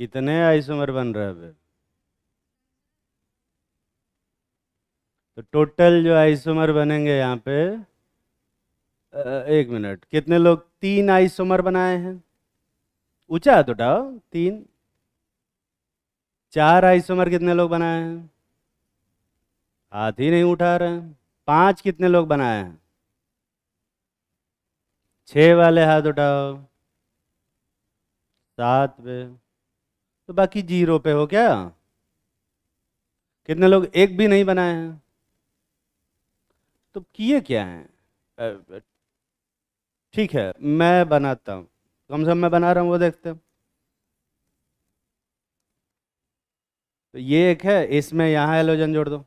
कितने आइसोमर बन रहे हैं अभी? तो टोटल जो आइसोमर बनेंगे यहाँ पे, एक मिनट, कितने लोग 3 आइसोमर बनाए हैं? ऊंचा हाथ उठाओ। 3। 4 आइसोमर कितने लोग बनाए हैं? हाथ ही नहीं उठा रहे हैं। 5 कितने लोग बनाए हैं? 6 वाले हाथ उठाओ। 7 पे। तो बाकी 0 पे हो क्या? कितने लोग एक भी नहीं बनाए हैं? तो किए क्या हैं? अ, ठीक है, मैं बनाता हूँ। कम से कम मैं बना रहा हूँ वो देखते हैं। तो ये एक है, इसमें यहाँ हेलोजन जोड़ दो।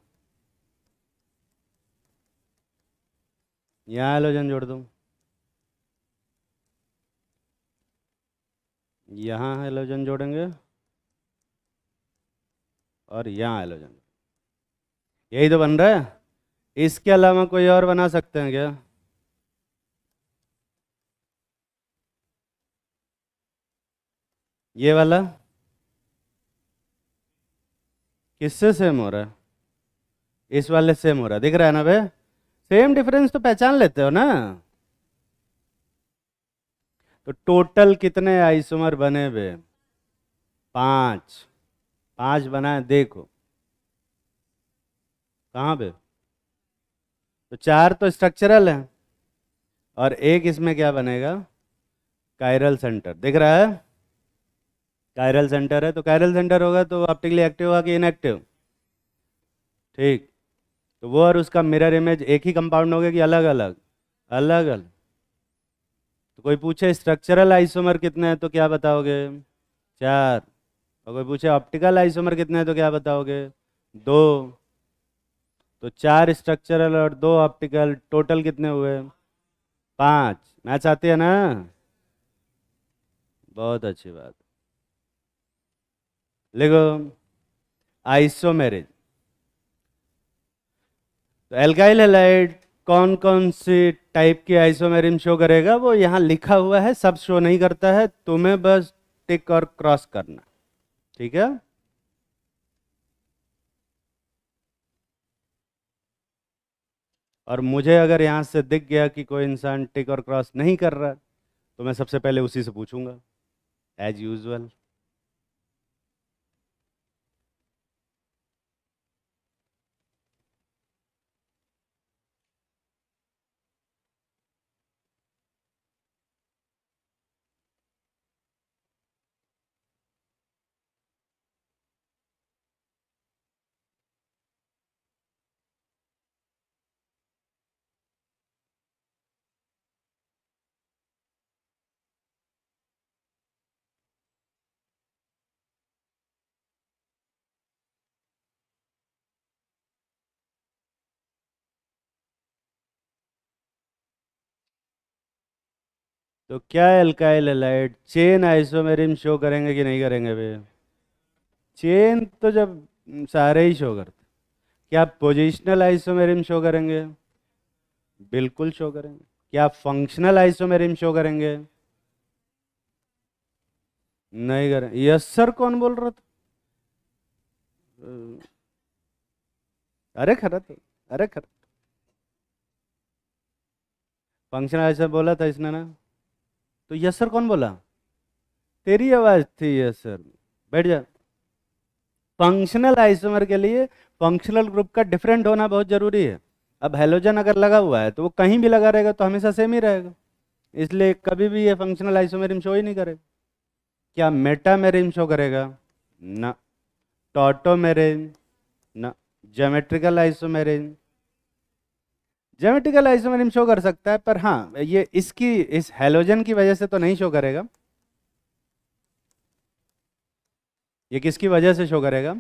यहाँ हेलोजन जोड़ दो। यहाँ हेलोजन जोड़ेंगे। और यहाँ हेलोजन। यही तो बन रहा है। इसके अलावा कोई और बना सकते हैं क्या? ये वाला किससे सेम हो रहा है? इस वाले सेम हो रहा है, दिख रहा है ना बे? सेम डिफरेंस तो पहचान लेते हो ना? तो टोटल कितने आइसोमर बने बे? 5। 5 बनाए देखो। कहाँ पे? तो 4 तो स्ट्रक्चरल है। और एक इसमें क्या बनेगा? कायरल सेंटर, दिख रहा है? कायरल सेंटर है, तो कायरल सेंटर होगा तो ऑप्टिकली एक्टिव होगा कि इनएक्टिव? ठीक। तो वो और उसका मिरर इमेज एक ही कंपाउंड होगा कि अलग अलग? अलग अलग। तो कोई पूछे स्ट्रक्चरल आइसोमर कितने हैं तो क्या बताओगे? 4। और कोई पूछे ऑप्टिकल आइसोमर कितने हैं तो क्या बताओगे? 2। तो 4 स्ट्रक्चरल और 2 ऑप्टिकल, टोटल कितने हुए? 5। मैच आती है ना? बहुत अच्छी बात। लिखो, आइसोमेरिज। तो एल्काइल हैलाइड कौन कौन सी टाइप की आइसोमेरिन शो करेगा वो यहाँ लिखा हुआ है, सब शो नहीं करता है, तुम्हें बस टिक और क्रॉस करना। ठीक है? और मुझे अगर यहाँ से दिख गया कि कोई इंसान टिक और क्रॉस नहीं कर रहा, तो मैं सबसे पहले उसी से पूछूंगा, एज यूजुअल। तो क्या alkyl halide chain isomerism show करेंगे कि नहीं करेंगे भैया? चेन तो जब सारे ही शो करते। क्या पोजिशनल आइसोमेरिन शो करेंगे? बिल्कुल शो करेंगे। क्या फंक्शनल आइसोमेरिन शो करेंगे? नहीं करें। यस सर कौन बोल रहा था? अरे खरा तो, अरे खरा। फंक्शनल आइसोमर बोला था इसने ना? तो यस सर कौन बोला? तेरी आवाज थी यस सर। बैठ जा। फंक्शनल आइसोमर के लिए फंक्शनल ग्रुप का डिफरेंट होना बहुत जरूरी है। अब हेलोजन अगर लगा हुआ है तो वो कहीं भी लगा रहेगा तो हमेशा सेम ही रहेगा। इसलिए कभी भी ये फंक्शनल आइसोमेरिन शो ही नहीं करेगा। क्या मेटामेरिन शो करेगा? ना। टॉटोमेरिन? ना। ज्योमेट्रिकल आइसोमेरिन? ज्योमेट्रिकल आइसोमेरिन शो कर सकता है, पर हाँ ये इसकी इस हेलोजन की वजह से तो नहीं शो करेगा। ये किसकी वजह से शो करेगा?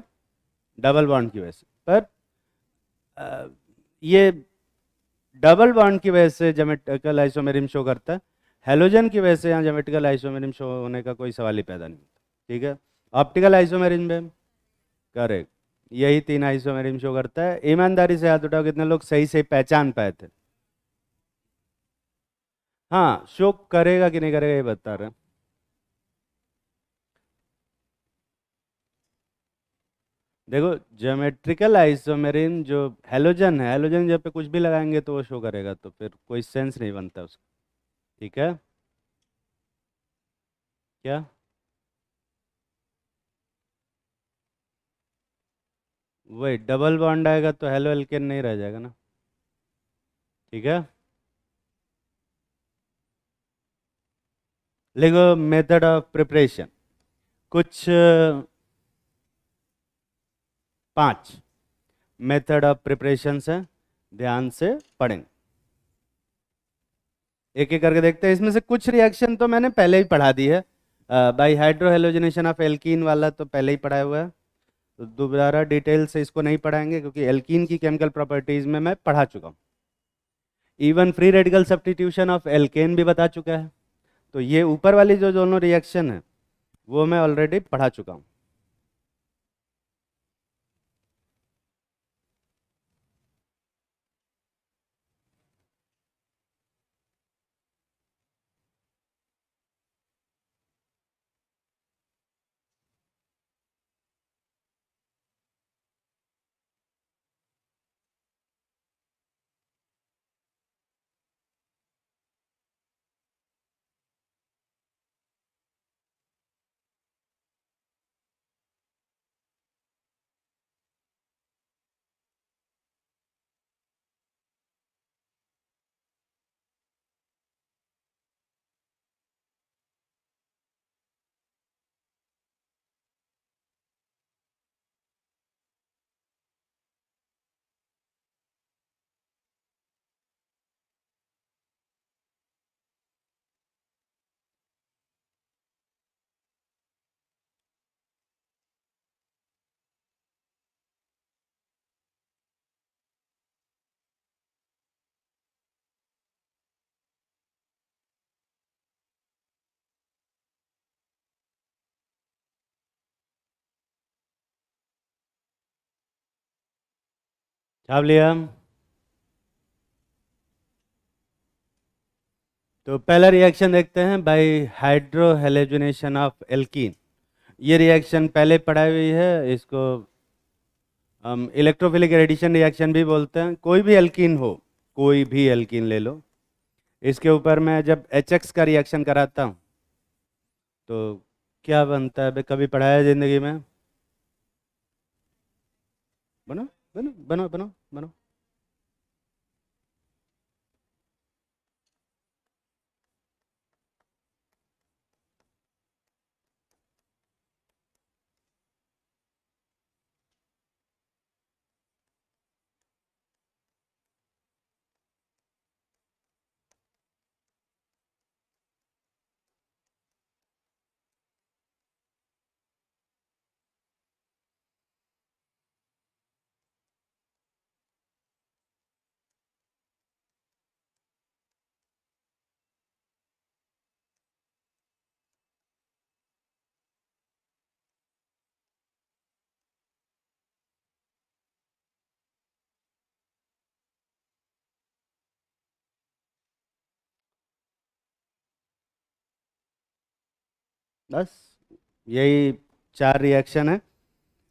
डबल बॉन्ड की वजह से। पर अ, ये डबल बॉन्ड की वजह से ज्योमेट्रिकल आइसोमेरिज्म शो करता है। हेलोजन की वजह से यहाँ ज्योमेट्रिकल आइसोमेरिज्म शो होने का कोई सवाल ही पैदा नहीं होता। ठीक है? ऑप्टिकल आइसोमेरिज्म में करेक्ट, यही 3 आइसोमेरिज्म शो करता है। ईमानदारी से हाथ उठाओ कितने लोग सही सही पहचान पाए थे? हाँ, शो करेगा कि नहीं करेगा ये बता रहे हैं। देखो, ज्योमेट्रिकल आइसोमेरिन जो हैलोजन है, हैलोजन जब पे कुछ भी लगाएंगे तो वो शो करेगा, तो फिर कोई सेंस नहीं बनता उसका। ठीक है। क्या? वही डबल बॉन्ड आएगा तो हेलो एल्केन नहीं रह जाएगा ना। ठीक है। देखो, मेथड ऑफ प्रिपरेशन कुछ 5 मेथड ऑफ प्रिपरेशन है, ध्यान से पढ़ेंगे। एक एक करके देखते हैं। इसमें से कुछ रिएक्शन तो मैंने पहले ही पढ़ा दी है। By hydro halogenation of alkene वाला तो पहले ही पढ़ाया हुआ है, तो दोबारा डिटेल से इसको नहीं पढ़ाएंगे, क्योंकि एल्कीन की केमिकल प्रॉपर्टीज में मैं पढ़ा चुका हूँ। Even free radical substitution of alkene भी बता चुका है। तो ये ऊपर वाली जो दोनों रिएक्शन है वो मैं ऑलरेडी पढ़ा चुका हूँ। छाप लिया। तो पहला रिएक्शन देखते हैं, by hydro halogenation of alkene. ये रिएक्शन पहले पढ़ाई हुई है, इसको हम इलेक्ट्रोफिलिक एडिशन रिएक्शन भी बोलते हैं। कोई भी एल्कीन हो, कोई भी एल्कीन ले लो, इसके ऊपर मैं जब एच का रिएक्शन कराता हूँ तो क्या बनता है बे, कभी पढ़ाया है जिंदगी में? बनो बनो बनो बनो बनो। बस यही 4 रिएक्शन है।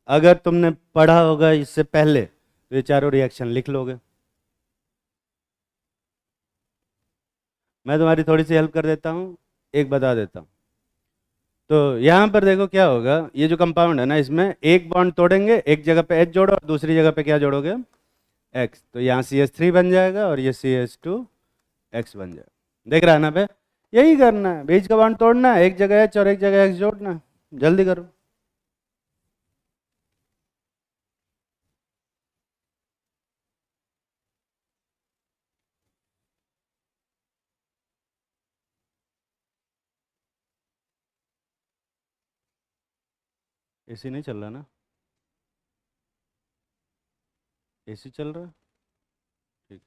अगर तुमने पढ़ा होगा इससे पहले तो ये चारों रिएक्शन लिख लोगे। मैं तुम्हारी थोड़ी सी हेल्प कर देता हूँ, एक बता देता हूँ। तो यहाँ पर देखो क्या होगा, ये जो कंपाउंड है ना, इसमें एक बॉन्ड तोड़ेंगे, एक जगह पे H जोड़ो और दूसरी जगह पे क्या जोड़ोगे? X। तो यहाँ CH3 बन जाएगा और ये CH2X बन जाएगा। देख रहा है ना बे? यही करना है, बीच का बॉन्ड तोड़ना है, एक जगह H और एक जगह X जोड़ना है। जल्दी करो। एसी नहीं चल रहा ना? एसी चल रहा है? ठीक।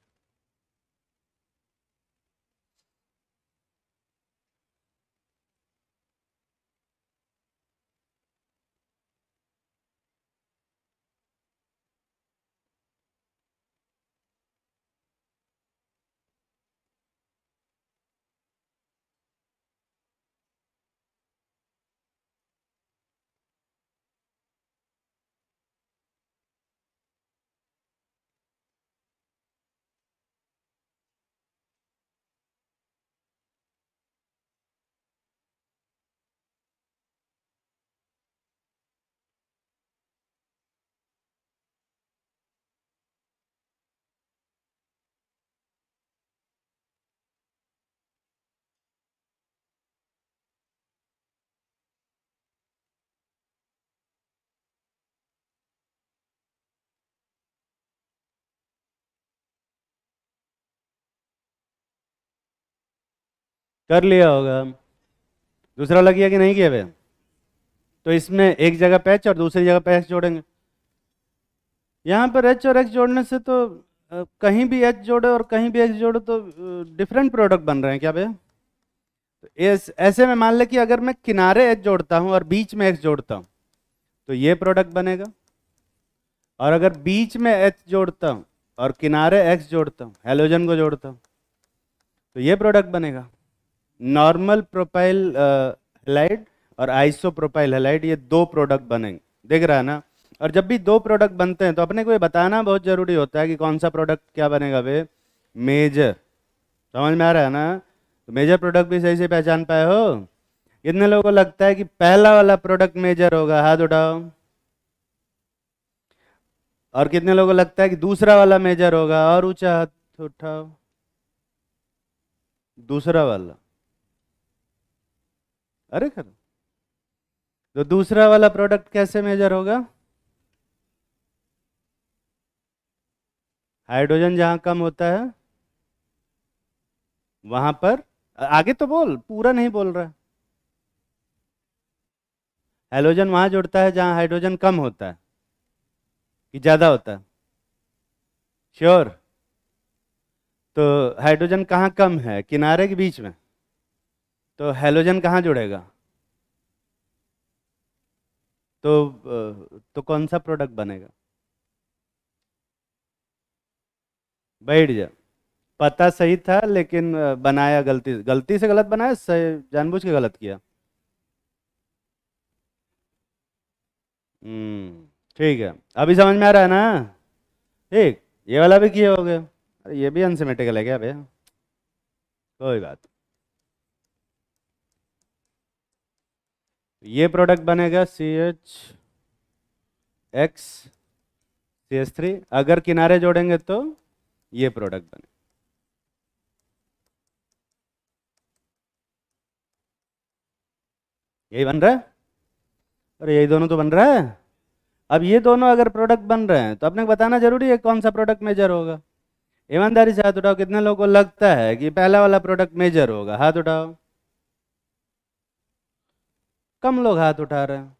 कर लिया होगा। दूसरा वाला किया कि नहीं किया भैया? तो इसमें एक जगह पे एच और दूसरी जगह पे एच जोड़ेंगे। यहाँ पर एच और एक्स जोड़ने से तो कहीं भी एच जोड़े और कहीं भी एक्स जोड़ो तो डिफरेंट प्रोडक्ट बन रहे हैं क्या भैया? तो ऐसे में मान ले कि अगर मैं किनारे एच जोड़ता हूँ और बीच में एक्स जोड़ता हूँ तो ये प्रोडक्ट बनेगा, और अगर बीच में एच जोड़ता हूँ और किनारे एक्स जोड़ता हूँ, हेलोजन को जोड़ता हूँ, तो ये प्रोडक्ट बनेगा। नॉर्मल प्रोपाइल हैलाइड और आइसो प्रोपाइल हैलाइड, ये दो प्रोडक्ट बनेंगे, दिख रहा है ना? और जब भी दो प्रोडक्ट बनते हैं तो अपने को ये बताना बहुत जरूरी होता है कि कौन सा प्रोडक्ट क्या बनेगा वे मेजर। समझ में आ रहा है ना? तो मेजर प्रोडक्ट भी सही से पहचान पाए हो? कितने लोगों को लगता है कि पहला वाला प्रोडक्ट मेजर होगा? हाथ उठाओ। और कितने लोगों को लगता है कि दूसरा वाला मेजर होगा? और ऊंचा हाथ उठाओ। दूसरा वाला। अरे कर, तो दूसरा वाला प्रोडक्ट कैसे मेजर होगा? हाइड्रोजन जहां कम होता है वहां पर, आगे तो बोल, पूरा नहीं बोल रहा। हेलोजन वहां जुड़ता है जहां हाइड्रोजन कम होता है कि ज्यादा होता है? श्योर? तो हाइड्रोजन कहाँ कम है? किनारे के बीच में। तो हेलोजन कहाँ जुड़ेगा? तो कौन सा प्रोडक्ट बनेगा? बैठ जा। पता सही था लेकिन बनाया गलती, गलती से गलत बनाया, सही जानबूझ के गलत किया। ठीक है, अभी समझ में आ रहा है ना? ठीक, ये वाला भी किए हो गए। अरे ये भी अनसिमेट्रिकल है क्या भैया? कोई बात। ये प्रोडक्ट बनेगा CH(X)CH3, अगर किनारे जोड़ेंगे तो ये प्रोडक्ट बने। यही बन रहा है? अरे यही दोनों तो बन रहा है। अब ये दोनों अगर प्रोडक्ट बन रहे हैं तो अपने को बताना जरूरी है कौन सा प्रोडक्ट मेजर होगा। ईमानदारी से हाथ उठाओ, कितने लोगों को लगता है कि पहला वाला प्रोडक्ट मेजर होगा? हाथ उठाओ। कम लोग हाथ उठा रहे हैं।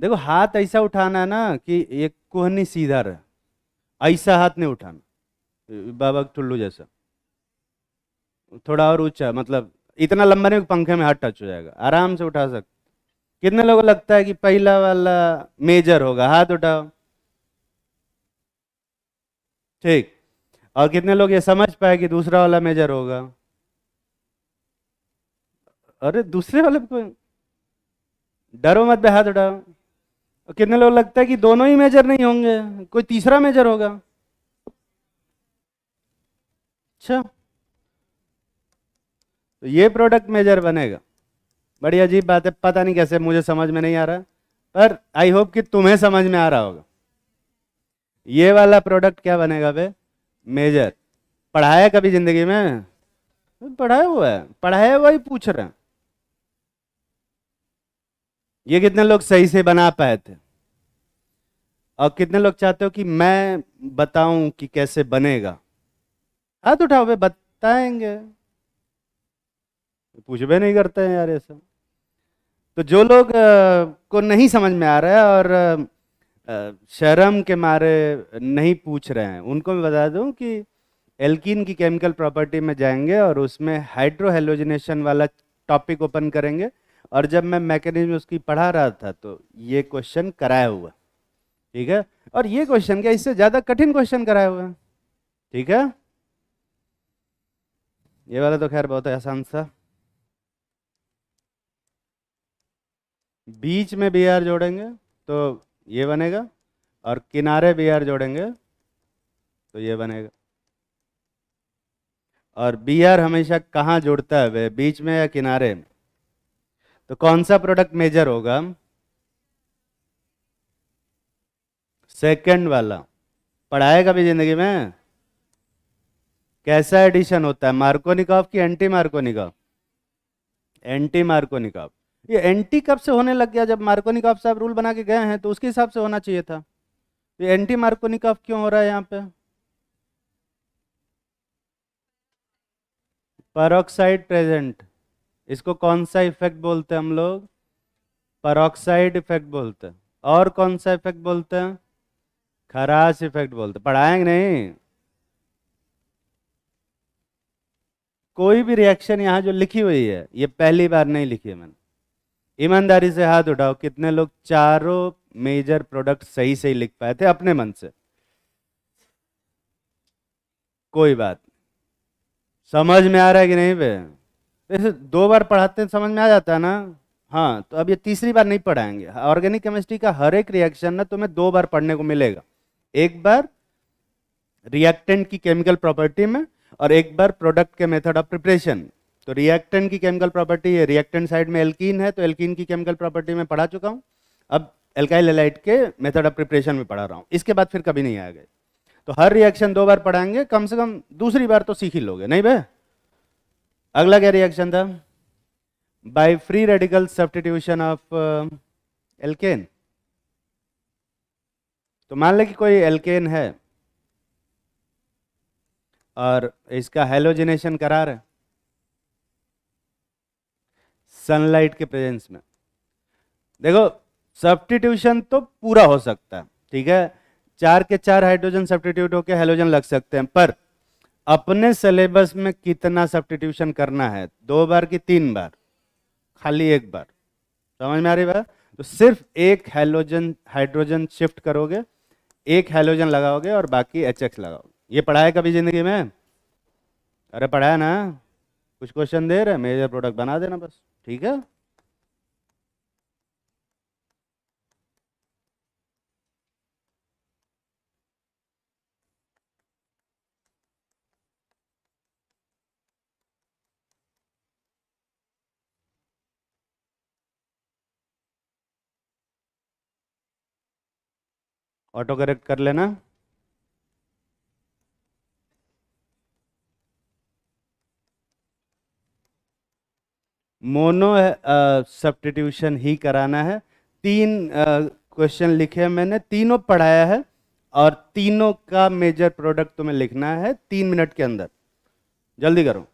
देखो, हाथ ऐसा उठाना है ना कि एक कोहनी सीधा रहे, ऐसा हाथ नहीं उठाना बाबा टुल्लू जैसा। थोड़ा और ऊंचा, मतलब इतना लंबा नहीं कि पंखे में हाथ टच हो जाएगा, आराम से उठा सकते। कितने लोगों को लगता है कि पहला वाला मेजर होगा? हाथ उठाओ। ठीक। और कितने लोग ये समझ पाए कि दूसरा वाला मेजर होगा? अरे दूसरे वाले पे डरो मत बे, हाथ उठाओ। और कितने लोग लगता है कि दोनों ही मेजर नहीं होंगे, कोई तीसरा मेजर होगा? अच्छा, तो ये प्रोडक्ट मेजर बनेगा। बड़ी अजीब बात है, पता नहीं कैसे, मुझे समझ में नहीं आ रहा, पर आई होप कि तुम्हें समझ में आ रहा होगा। ये वाला प्रोडक्ट क्या बनेगा बे? मेजर। पढ़ाया कभी जिंदगी में? पढ़ाया हुआ है, पढ़ाया हुआ ही पूछ रहे हैं। ये कितने लोग सही से बना पाए थे? और कितने लोग चाहते हो कि मैं बताऊं कि कैसे बनेगा? हाथ उठाओ बे, बताएंगे। पूछबे नहीं करते हैं यार ऐसा। तो जो लोग को नहीं समझ में आ रहा है और शर्म के मारे नहीं पूछ रहे हैं, उनको मैं बता दूं कि एल्कीन की केमिकल प्रॉपर्टी में जाएंगे और उसमें हाइड्रोहेलोजिनेशन वाला टॉपिक ओपन करेंगे। और जब मैं मैकेनिज्म उसकी पढ़ा रहा था तो ये क्वेश्चन कराया हुआ। ठीक है? और ये क्वेश्चन क्या, इससे ज्यादा कठिन क्वेश्चन कराया हुआ है। ठीक है? ये वाला तो खैर बहुत आसान सा। बीच में बी आर जोड़ेंगे तो ये बनेगा, और किनारे बी आर जोड़ेंगे तो ये बनेगा। और बी आर हमेशा कहाँ जुड़ता है वे, बीच में या किनारे में? तो कौन सा प्रोडक्ट मेजर होगा? सेकंड वाला। पढ़ाए कभी जिंदगी में? कैसा एडिशन होता है, मार्कोनिकॉफ की एंटी मार्कोनिकॉफ? Anti Markovnikov. ये एंटी कब से होने लग गया? जब मार्कोनिकॉफ साहब रूल बना के गए हैं तो उसके हिसाब से होना चाहिए था। ये एंटी मार्कोनिकॉफ क्यों हो रहा है यहाँ पे? परऑक्साइड प्रेजेंट, इसको कौन सा इफेक्ट बोलते हैं हम लोग? परऑक्साइड इफेक्ट बोलते हैं। और कौन सा इफेक्ट बोलते हैं? खराश इफेक्ट बोलते हैं। पढ़ाएंगे नहीं? कोई भी रिएक्शन यहाँ जो लिखी हुई है ये पहली बार नहीं लिखी है मैंने। ईमानदारी से हाथ उठाओ, कितने लोग चारों मेजर प्रोडक्ट सही सही लिख पाए थे अपने मन से? कोई बात नहीं। समझ में आ रहा है कि नहीं बे? जैसे 2 बार पढ़ाते हैं समझ में आ जाता है ना। हाँ, तो अब ये तीसरी बार नहीं पढ़ाएंगे। ऑर्गेनिक केमिस्ट्री का हर एक रिएक्शन ना तुम्हें 2 बार पढ़ने को मिलेगा। एक बार रिएक्टेंट की केमिकल प्रॉपर्टी में, और एक बार प्रोडक्ट के मेथड ऑफ प्रिपरेशन। तो रिएक्टेंट की केमिकल प्रॉपर्टी है, रिएक्टेंट साइड में एल्कीन है तो एल्कीन की केमिकल प्रॉपर्टी में पढ़ा चुका हूँ। अब एल्काइल हैलाइड के मेथड ऑफ प्रिपरेशन में पढ़ा रहा हूँ। इसके बाद फिर कभी नहीं आएगा। तो हर रिएक्शन 2 बार पढ़ाएंगे, कम से कम दूसरी बार तो सीख ही लोगे नहीं बे? अगला क्या रिएक्शन था? By free radical substitution of alkene. तो मान ले कि कोई एल्केन है और इसका हैलोजिनेशन करा रहे सनलाइट के प्रेजेंस में। देखो, सब्स्टिट्यूशन तो पूरा हो सकता है, ठीक है, 4 के 4 हाइड्रोजन सब्स्टिट्यूट होकर हैलोजन लग सकते हैं, पर अपने सिलेबस में कितना सब्स्टिट्यूशन करना है? 2 बार कि 3 बार? खाली 1 बार। समझ में आ रही बात? तो सिर्फ एक हैलोजन हाइड्रोजन शिफ्ट करोगे, एक हैलोजन लगाओगे और बाकी HX लगाओगे। ये पढ़ा है कभी जिंदगी में? अरे पढ़ा है ना? कुछ क्वेश्चन दे रहे, मेजर प्रोडक्ट बना देना बस, ठीक है। ऑटो करेक्ट कर लेना। मोनो सब्स्टिट्यूशन ही कराना है। 3 क्वेश्चन लिखे हैं मैंने, तीनों पढ़ाया है, और तीनों का मेजर प्रोडक्ट तुम्हें लिखना है 3 मिनट के अंदर। जल्दी करो।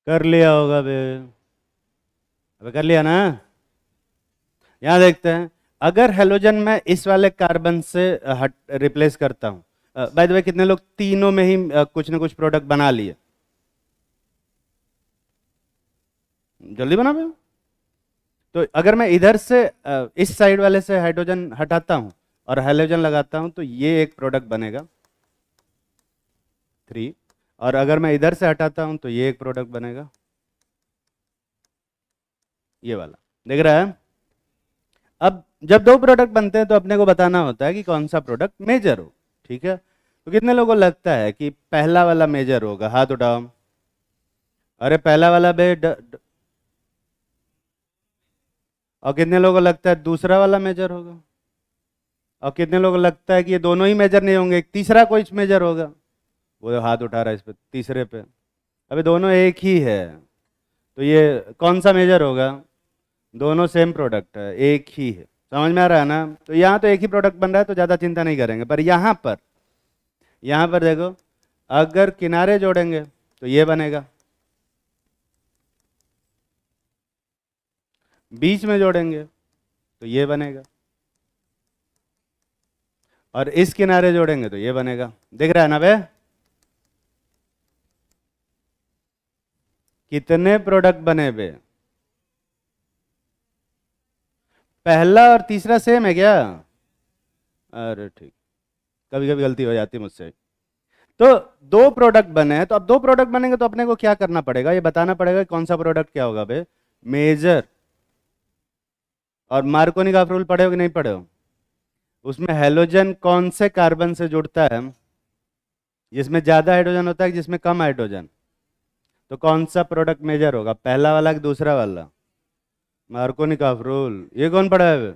कर लिया होगा बे? अबे कर लिया ना? यहां देखते हैं, अगर हेलोजन मैं इस वाले कार्बन से हट रिप्लेस करता हूं। बाय द वे, कितने लोग तीनों में ही कुछ ना कुछ प्रोडक्ट बना लिए? जल्दी बना बे। तो अगर मैं इधर से इस साइड वाले से हाइड्रोजन हटाता हूं और हेलोजन लगाता हूं तो ये एक प्रोडक्ट बनेगा 3, और अगर मैं इधर से हटाता हूं तो ये एक प्रोडक्ट बनेगा, ये वाला। देख रहा है? अब जब 2 प्रोडक्ट बनते हैं तो अपने को बताना होता है कि कौन सा प्रोडक्ट मेजर हो, ठीक है। तो कितने लोगों को लगता है कि पहला वाला मेजर होगा? हाथ उठाओ। अरे पहला वाला बे और कितने लोगों को लगता है दूसरा वाला मेजर होगा? और कितने लोगों को लगता है कि ये दोनों ही मेजर नहीं होंगे, एक तीसरा कोई मेजर होगा? वो जो हाथ उठा रहा है इस पे, तीसरे पे। अबे दोनों एक ही है, तो ये कौन सा मेजर होगा? दोनों सेम प्रोडक्ट है, एक ही है। समझ में आ रहा है ना? तो यहाँ तो एक ही प्रोडक्ट बन रहा है तो ज़्यादा चिंता नहीं करेंगे, पर यहाँ पर देखो, अगर किनारे जोड़ेंगे तो ये बनेगा, बीच में जोड़ेंगे तो ये बनेगा, और इस किनारे जोड़ेंगे तो ये बनेगा। दिख रहा है ना बे? कितने प्रोडक्ट बने बे? पहला और तीसरा सेम है क्या? अरे ठीक, कभी कभी गलती हो जाती है मुझसे। तो दो प्रोडक्ट बने हैं, तो अब दो प्रोडक्ट बनेंगे तो अपने को क्या करना पड़ेगा, ये बताना पड़ेगा कि कौन सा प्रोडक्ट क्या होगा बे। मेजर। और मार्कोनी का रूल पढ़े हो कि नहीं पढ़े हो? उसमें हेलोजन कौन से कार्बन से जुड़ता है, जिसमें ज्यादा हाइड्रोजन होता है कि जिसमें कम हाइड्रोजन? तो कौन सा प्रोडक्ट मेजर होगा, पहला वाला कि दूसरा वाला? मार्कोनी का रूल, ये कौन पढ़ा है बे?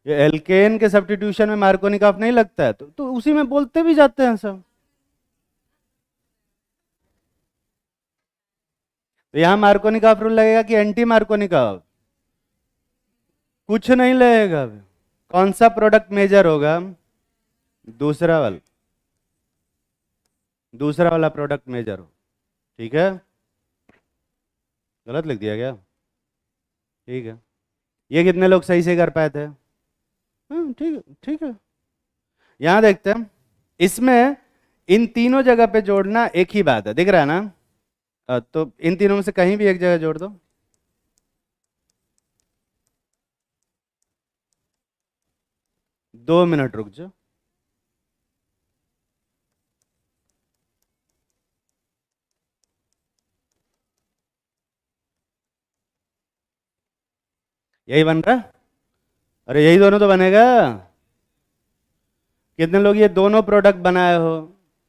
ये एल्केन के सब्स्टिट्यूशन में मार्कोनी का नहीं लगता है, तो उसी में बोलते भी जाते हैं सब। तो यहाँ मार्कोनी का रूल लगेगा कि एंटी मार्कोनी का? कुछ नहीं लगेगा बे। कौन सा प्रोडक्ट मेजर होगा? दूसरा वाला, दूसरा वाला प्रोडक्ट मेजर हो। ठीक है? गलत लिख दिया क्या? ठीक है। ये कितने लोग सही से कर पाए थे? ठीक है, ठीक है। यहां देखते हैं, इसमें इन तीनों जगह पे जोड़ना एक ही बात है, दिख रहा है ना? तो इन तीनों में से कहीं भी एक जगह जोड़ दो। दो मिनट रुक जाओ। यही बन रहा है? अरे यही दोनों तो बनेगा। कितने लोग ये दोनों प्रोडक्ट बनाए हो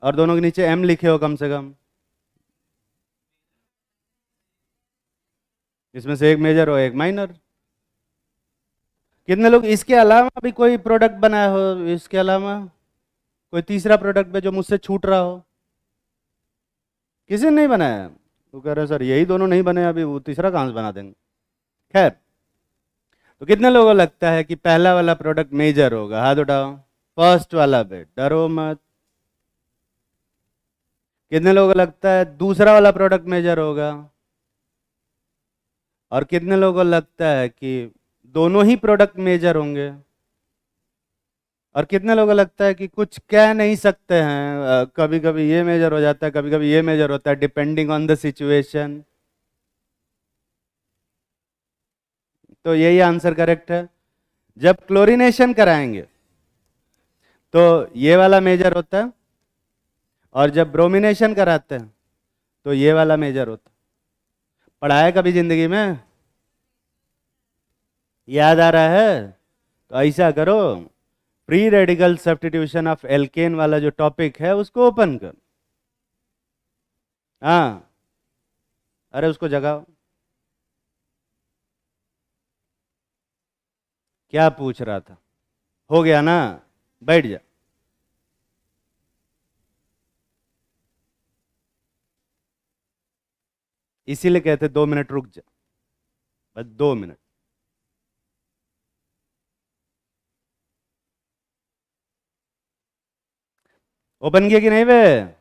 और दोनों के नीचे एम लिखे हो कम से कम? इसमें से एक मेजर हो एक माइनर। कितने लोग इसके अलावा भी कोई प्रोडक्ट बनाए हो, इसके अलावा कोई तीसरा प्रोडक्ट पे जो मुझसे छूट रहा हो? किसी ने नहीं बनाया? वो कह रहे हैं, सर यही दोनों नहीं बने अभी, वो तीसरा कहाँ से बना देंगे? खैर, तो कितने लोगों को लगता है कि पहला वाला प्रोडक्ट मेजर होगा? हाथ उठाओ। फर्स्ट वाला पे डरो मत। कितने लोगों को लगता है दूसरा वाला प्रोडक्ट मेजर होगा? और कितने लोगों को लगता है कि दोनों ही प्रोडक्ट मेजर होंगे? और कितने लोगों को लगता है कि कुछ कह नहीं सकते हैं, कभी कभी ये मेजर हो जाता है, कभी कभी ये मेजर होता है, डिपेंडिंग ऑन द सिचुएशन? तो यही आंसर करेक्ट है। जब क्लोरीनेशन कराएंगे तो ये वाला मेजर होता है, और जब ब्रोमिनेशन कराते हैं तो ये वाला मेजर होता है। पढ़ाया कभी जिंदगी में? याद आ रहा है? तो ऐसा करो, free radical substitution of alkene वाला जो टॉपिक है उसको ओपन कर। हाँ, अरे उसको जगाओ। क्या पूछ रहा था? हो गया ना? बैठ जा। इसीलिए कहते 2 मिनट रुक जा, बस 2 मिनट। ओपन किया कि नहीं बे?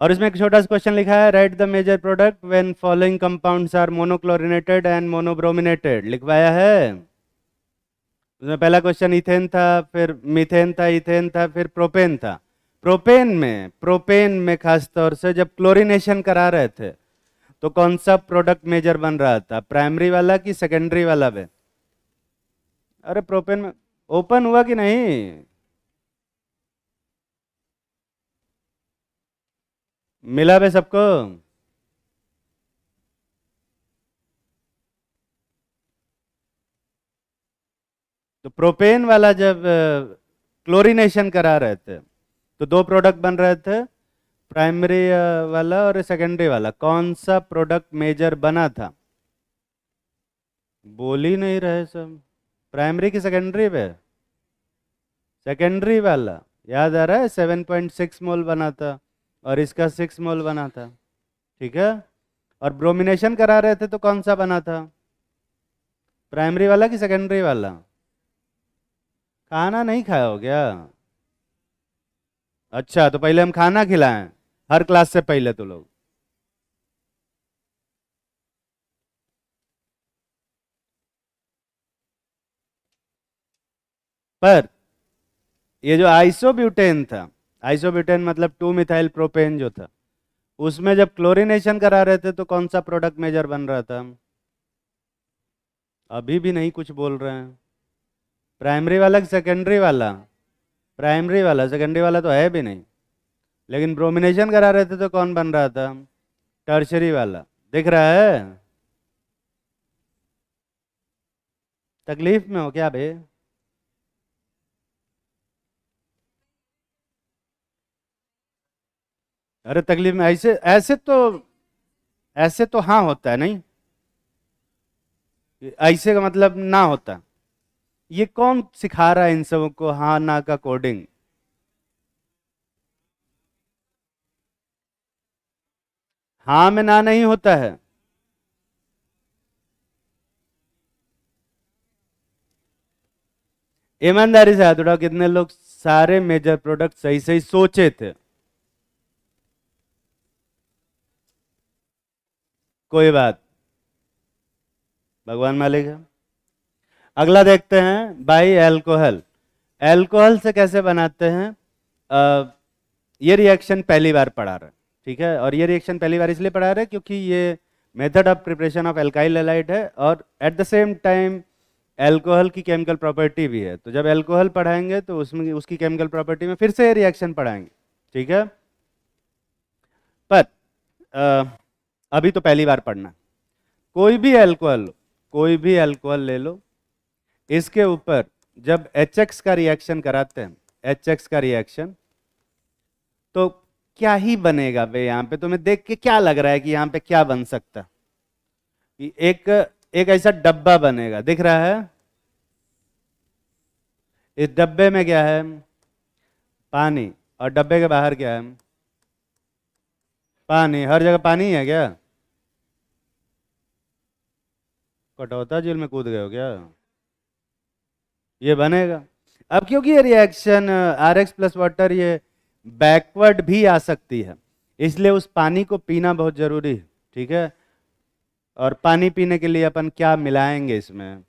और इसमें एक छोटा सा क्वेश्चन लिखा है, write the major product when following compounds are monochlorinated and monobrominated. लिखवाया है? उसमें पहला क्वेश्चन इथेन था, फिर मीथेन था, इथेन था, फिर प्रोपेन था। प्रोपेन में खास तौर से जब क्लोरीनेशन करा रहे थे तो कौन सा प्रोडक्ट मेजर बन रहा था, प्राइमरी वाला कि सेकेंडरी वाला बे? अरे प्रोपेन में ओपन हुआ कि नहीं? मिला बे सबको? तो प्रोपेन वाला जब क्लोरीनेशन करा रहे थे तो दो प्रोडक्ट बन रहे थे, प्राइमरी वाला और सेकेंडरी वाला कौन सा प्रोडक्ट मेजर बना था? बोल ही नहीं रहे सब। प्राइमरी की सेकेंडरी पे? सेकेंडरी वाला। याद आ रहा है 7.6 मोल बना था और इसका 6 मोल बना था। ठीक है। और ब्रोमिनेशन करा रहे थे तो कौन सा बना था? प्राइमरी वाला कि सेकेंडरी वाला? खाना नहीं खाया हो गया? अच्छा, तो पहले हम खाना खिलाएं हर क्लास से पहले तो लोग। पर ये जो आइसोब्यूटेन था, आइसोब्यूटेन मतलब 2 मिथाइल प्रोपेन जो था, उसमें जब क्लोरीनेशन करा रहे थे तो कौन सा प्रोडक्ट मेजर बन रहा था? अभी भी नहीं कुछ बोल रहे हैं। प्राइमरी वाला कि सेकेंडरी वाला? प्राइमरी वाला। सेकेंडरी वाला तो है भी नहीं। लेकिन ब्रोमिनेशन करा रहे थे तो कौन बन रहा था? टर्शरी वाला। दिख रहा है? तकलीफ में हो क्या बे? अरे तकलीफ में ऐसे ऐसे तो हाँ होता है नहीं? ऐसे का मतलब ना होता। ये कौन सिखा रहा है इन सबों को हाँ ना का कोडिंग? हाँ में ना नहीं होता है। ईमानदारी से हाथ उठाओ, कितने लोग सारे मेजर प्रोडक्ट सही सही सोचे थे? कोई बात, भगवान मालिक है। अगला देखते हैं भाई, एल्कोहल। एल्कोहल से कैसे बनाते हैं? अ, ये रिएक्शन पहली बार पढ़ा रहे हैं, ठीक है। और ये रिएक्शन पहली बार इसलिए पढ़ा रहे हैं क्योंकि ये method of preparation of alkyl halide है और at the same time alcohol की केमिकल प्रॉपर्टी भी है। तो जब एल्कोहल पढ़ाएंगे तो उसमें उसकी केमिकल प्रॉपर्टी में फिर से रिएक्शन पढ़ाएंगे, ठीक है। पर अ, अभी तो पहली बार पढ़ना। कोई भी अल्कोहल, कोई भी अल्कोहल ले लो, इसके ऊपर जब HX का रिएक्शन कराते हैं, HX का रिएक्शन, तो क्या ही बनेगा बे? यहाँ पे तुम्हें देख के क्या लग रहा है कि यहाँ पे क्या बन सकता है? कि एक एक ऐसा डब्बा बनेगा, दिख रहा है? इस डब्बे में क्या है? पानी। और डब्बे के बाहर क्या है? पानी। हर जगह पानी है क्या? कटौता झील में कूद गए हो क्या? ये बनेगा। अब क्योंकि ये रिएक्शन RX+वाटर ये बैकवर्ड भी आ सकती है, इसलिए उस पानी को पीना बहुत जरूरी है, ठीक है। और पानी पीने के लिए अपन क्या मिलाएंगे इसमें?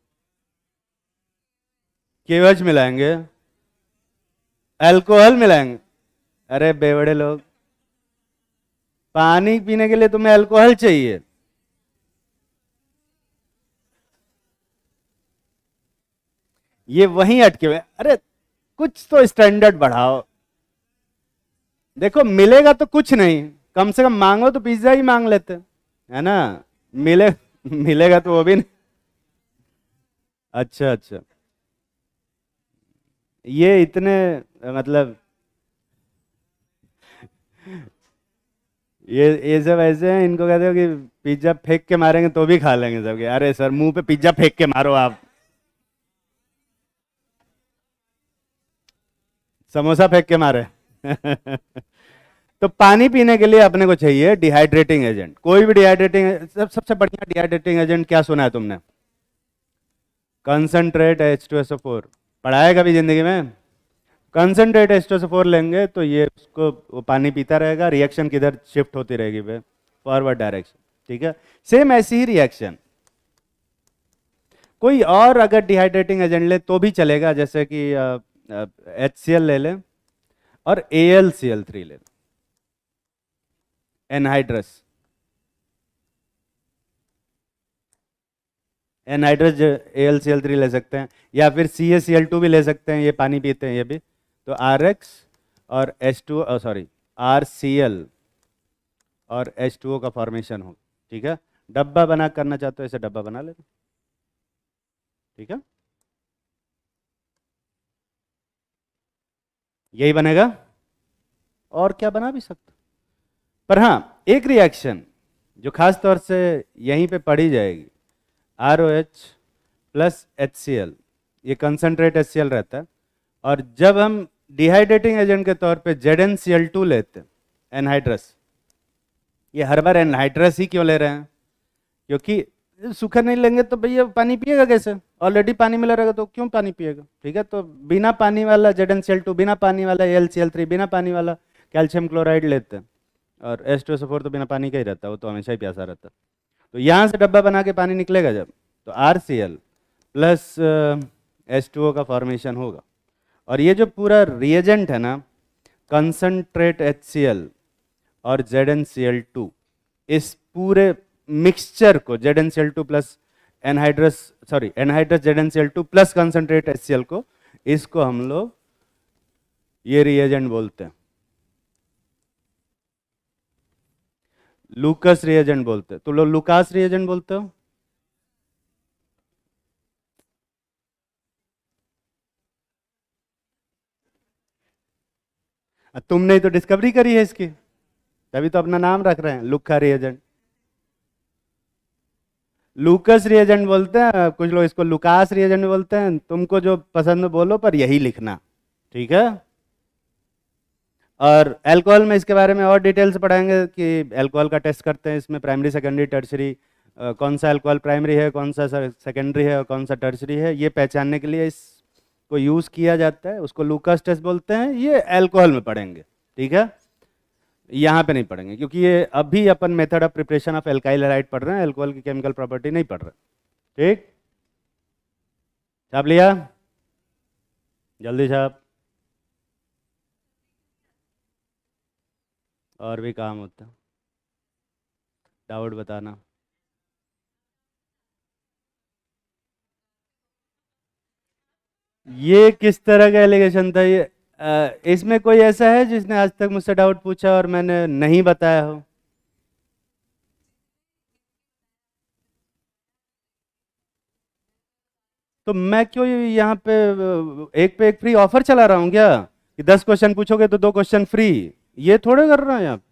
केवच मिलाएंगे? अल्कोहल मिलाएंगे? अरे बेवड़े लोग, पानी पीने के लिए तुम्हें अल्कोहल चाहिए? ये वहीं अटके हुए हैं। अरे कुछ तो स्टैंडर्ड बढ़ाओ। देखो मिलेगा तो कुछ नहीं, कम से कम मांगो तो पिज्जा ही मांग लेते, है ना? मिले मिलेगा तो वो भी नहीं। अच्छा अच्छा। ये इतने मतलब ये सब ऐसे हैं, इनको कहते हो कि पिज्जा फेंक के मारेंगे तो भी खा लेंगे सबके। अरे सर, मुंह पे पिज्जा फेंक के मारो आप। समोसा फेंक के मारे तो पानी पीने के लिए अपने को चाहिए डिहाइड्रेटिंग एजेंट। कोई भी डिहाइड्रेटिंग, सबसे बढ़िया डिहाइड्रेटिंग एजेंट क्या सुना है तुमने? Concentrate H2SO4। पढ़ा है कभी जिंदगी में? कंसंट्रेट H2SO4 लेंगे तो ये उसको वो पानी पीता रहेगा, रिएक्शन किधर शिफ्ट होती रहेगी पे? फॉरवर्ड डायरेक्शन, ठीक है। सेम ऐसी ही रिएक्शन कोई और अगर डिहाइड्रेटिंग एजेंट ले तो भी चलेगा, जैसे कि HCl ले लें और AlCl3 ले लें, एनहाइड्रस। एनहाइड्रस AlCl3 ले सकते हैं, या फिर CaCl2 भी ले सकते हैं, ये पानी पीते हैं ये भी। तो RX और H2, सॉरी, RCl और H2O का फॉर्मेशन हो, ठीक है। डब्बा बना करना चाहते हो ऐसे डब्बा बना लेना, ठीक है। यही बनेगा, और क्या बना भी सकते? पर हाँ, एक रिएक्शन जो खास तौर से यहीं पे पढ़ी जाएगी, ROH प्लस HCl, ये कंसंट्रेट HCl रहता है, और जब हम डिहाइड्रेटिंग एजेंट के तौर पे ZnCl2 लेते हैं, एनहाइड्रस, ये हर बार एनहाइड्रस ही क्यों ले रहे हैं? क्योंकि सूखा नहीं लेंगे तो भैया पानी पिएगा कैसे? ऑलरेडी पानी मिला रहेगा तो क्यों पानी पिएगा? ठीक है, तो बिना पानी वाला ZnCl2, बिना पानी वाला AlCl3, बिना पानी वाला कैल्शियम क्लोराइड लेते हैं, और H2SO4 तो बिना पानी का ही रहता है, वो तो हमेशा ही प्यासा रहता है। तो यहाँ से डब्बा बना के पानी निकलेगा जब, तो RCl प्लस H2O का फॉर्मेशन होगा। और ये जो पूरा रिएजेंट है ना, कंसंट्रेट HCl और ZnCl2, इस पूरे मिक्सचर को ZnCl2 plus anhydrous ZnCl2 plus concentrate HCl को, इसको हम लोग ये रिएजेंट बोलते हैं, लूकस रिएजेंट बोलते हैं। तो लोग लुकास रिएजेंट बोलते हो? तुमने ही तो डिस्कवरी करी है इसकी, तभी तो अपना नाम रख रहे हैं लुका रिएजेंट। लूकस रिएजेंट बोलते हैं, कुछ लोग इसको लुकास रिएजेंट बोलते हैं, तुमको जो पसंद हो बोलो, पर यही लिखना, ठीक है? और अल्कोहल में इसके बारे में और डिटेल से पढ़ाएंगे कि अल्कोहल का टेस्ट करते हैं, इसमें प्राइमरी, सेकेंडरी, टर्सरी, कौन सा अल्कोहल प्राइमरी है, कौन सा सेकेंडरी है और कौन सा टर्सरी है, ये पहचानने के लिए इसको यूज़ किया जाता है, उसको लूकस टेस्ट बोलते हैं। ये अल्कोहल में पढ़ेंगे, ठीक है? यहाँ पे नहीं पढ़ेंगे, क्योंकि ये अभी अपन method of preparation of alkyl halide पढ़ रहे हैं, अल्कोहल की केमिकल प्रॉपर्टी नहीं पढ़ रहे। ठीक, छाप लिया? जल्दी छाप, और भी काम होता है, डाउट बताना। ये किस तरह का एलिगेशन था ये? इसमें कोई ऐसा है जिसने आज तक मुझसे डाउट पूछा और मैंने नहीं बताया हो? तो मैं क्यों यहाँ पे एक फ्री ऑफर चला रहा हूँ क्या, कि 10 क्वेश्चन पूछोगे तो 2 क्वेश्चन फ्री? ये थोड़े कर रहा हूँ यहाँ पे,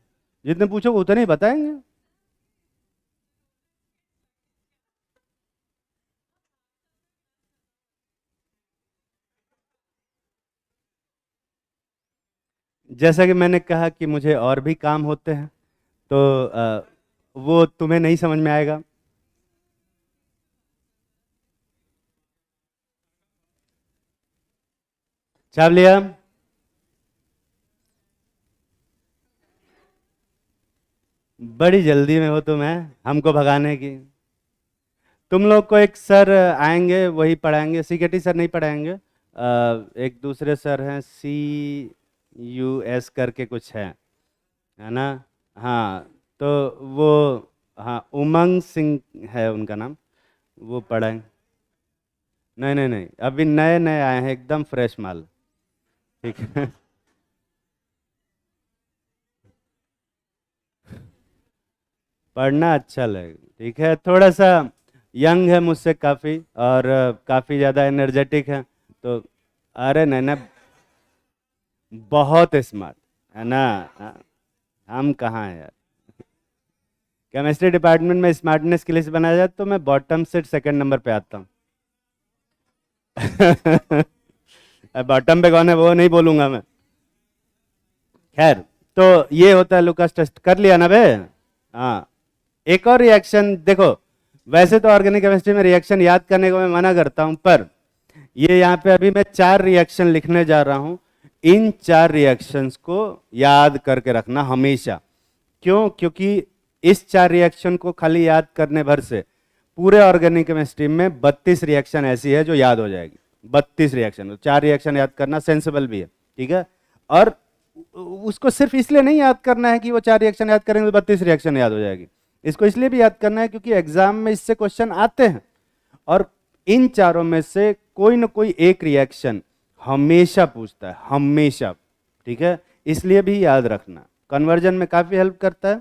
जितने पूछोगे उतने ही बताएंगे। जैसा कि मैंने कहा कि मुझे और भी काम होते हैं, तो वो तुम्हें नहीं समझ में आएगा। छाप लिया? बड़ी जल्दी में हो तुम, है हमको भगाने की। तुम लोग को एक सर आएंगे, वही पढ़ाएंगे, CKT सर नहीं पढ़ाएंगे, एक दूसरे सर हैं, CUS करके कुछ है ना? हाँ, तो वो, हाँ, उमंग सिंह है उनका नाम, वो पढ़ाएंगे। नहीं नहीं नहीं, अभी नए नए आए हैं, एकदम फ्रेश माल, ठीक है? पढ़ना अच्छा लगे, ठीक है? थोड़ा सा यंग है मुझसे काफ़ी, और काफ़ी ज़्यादा एनर्जेटिक है, तो अरे नहीं ना, बहुत स्मार्ट है ना? हम कहाँ हैं यार, केमिस्ट्री डिपार्टमेंट में स्मार्टनेस की लिस्ट बनाया जाए तो मैं बॉटम से सेकंड नंबर पे आता हूँ। बॉटम पे कौन है वो नहीं बोलूंगा मैं। खैर, तो ये होता है लुकास टेस्ट, कर लिया ना बे? हाँ, एक और रिएक्शन देखो, वैसे तो ऑर्गेनिक केमिस्ट्री में रिएक्शन याद करने को मैं मना करता हूं, पर ये यहाँ पे अभी मैं 4 रिएक्शन लिखने जा रहा हूं, इन 4 रिएक्शंस को याद करके रखना हमेशा। क्यों? क्योंकि इस 4 रिएक्शन को खाली याद करने भर से पूरे ऑर्गेनिक केमिस्ट्री में 32 रिएक्शन ऐसी है जो याद हो जाएगी। 32 रिएक्शन, 4 रिएक्शन याद करना सेंसिबल भी है, ठीक है? और उसको सिर्फ इसलिए नहीं याद करना है कि वो 4 रिएक्शन याद करेंगे तो 32 रिएक्शन याद हो जाएगी, इसको इसलिए भी याद करना है क्योंकि एग्जाम में इससे क्वेश्चन आते हैं, और इन चारों में से कोई ना कोई एक रिएक्शन हमेशा पूछता है, हमेशा, ठीक है? इसलिए भी याद रखना, कन्वर्जन में काफी हेल्प करता है,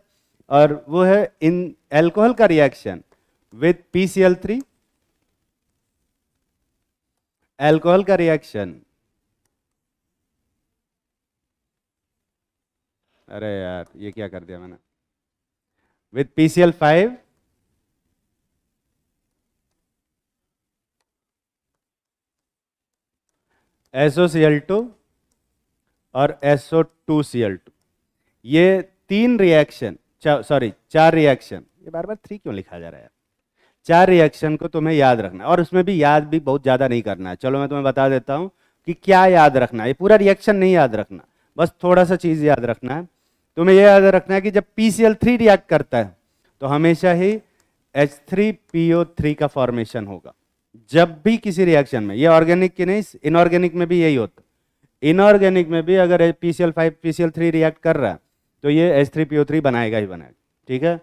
और वो है इन एल्कोहल का रिएक्शन विद PCl3, एल्कोहल का रिएक्शन, अरे यार ये क्या कर दिया मैंने। विथ PCl5 SOCl2 और SO2Cl2, ये तीन रिएक्शन, सॉरी चार रिएक्शन, ये बार बार थ्री क्यों लिखा जा रहा है। चार रिएक्शन को तुम्हें याद रखना है, और उसमें भी याद भी बहुत ज़्यादा नहीं करना है। चलो मैं तुम्हें बता देता हूँ कि क्या याद रखना है। ये पूरा रिएक्शन नहीं याद रखना, बस थोड़ा सा चीज़ याद रखना है। तुम्हें यह याद रखना है कि जब PCl3 रिएक्ट करता है तो हमेशा ही H3PO3 का फॉर्मेशन होगा। जब भी किसी रिएक्शन में, ये ऑर्गेनिक की नहीं, इनऑर्गेनिक में भी यही होता है। इनऑर्गेनिक में भी अगर PCl5 PCl3 रिएक्ट कर रहा है तो ये H3PO3 बनाएगा ही बनाएगा, ठीक है।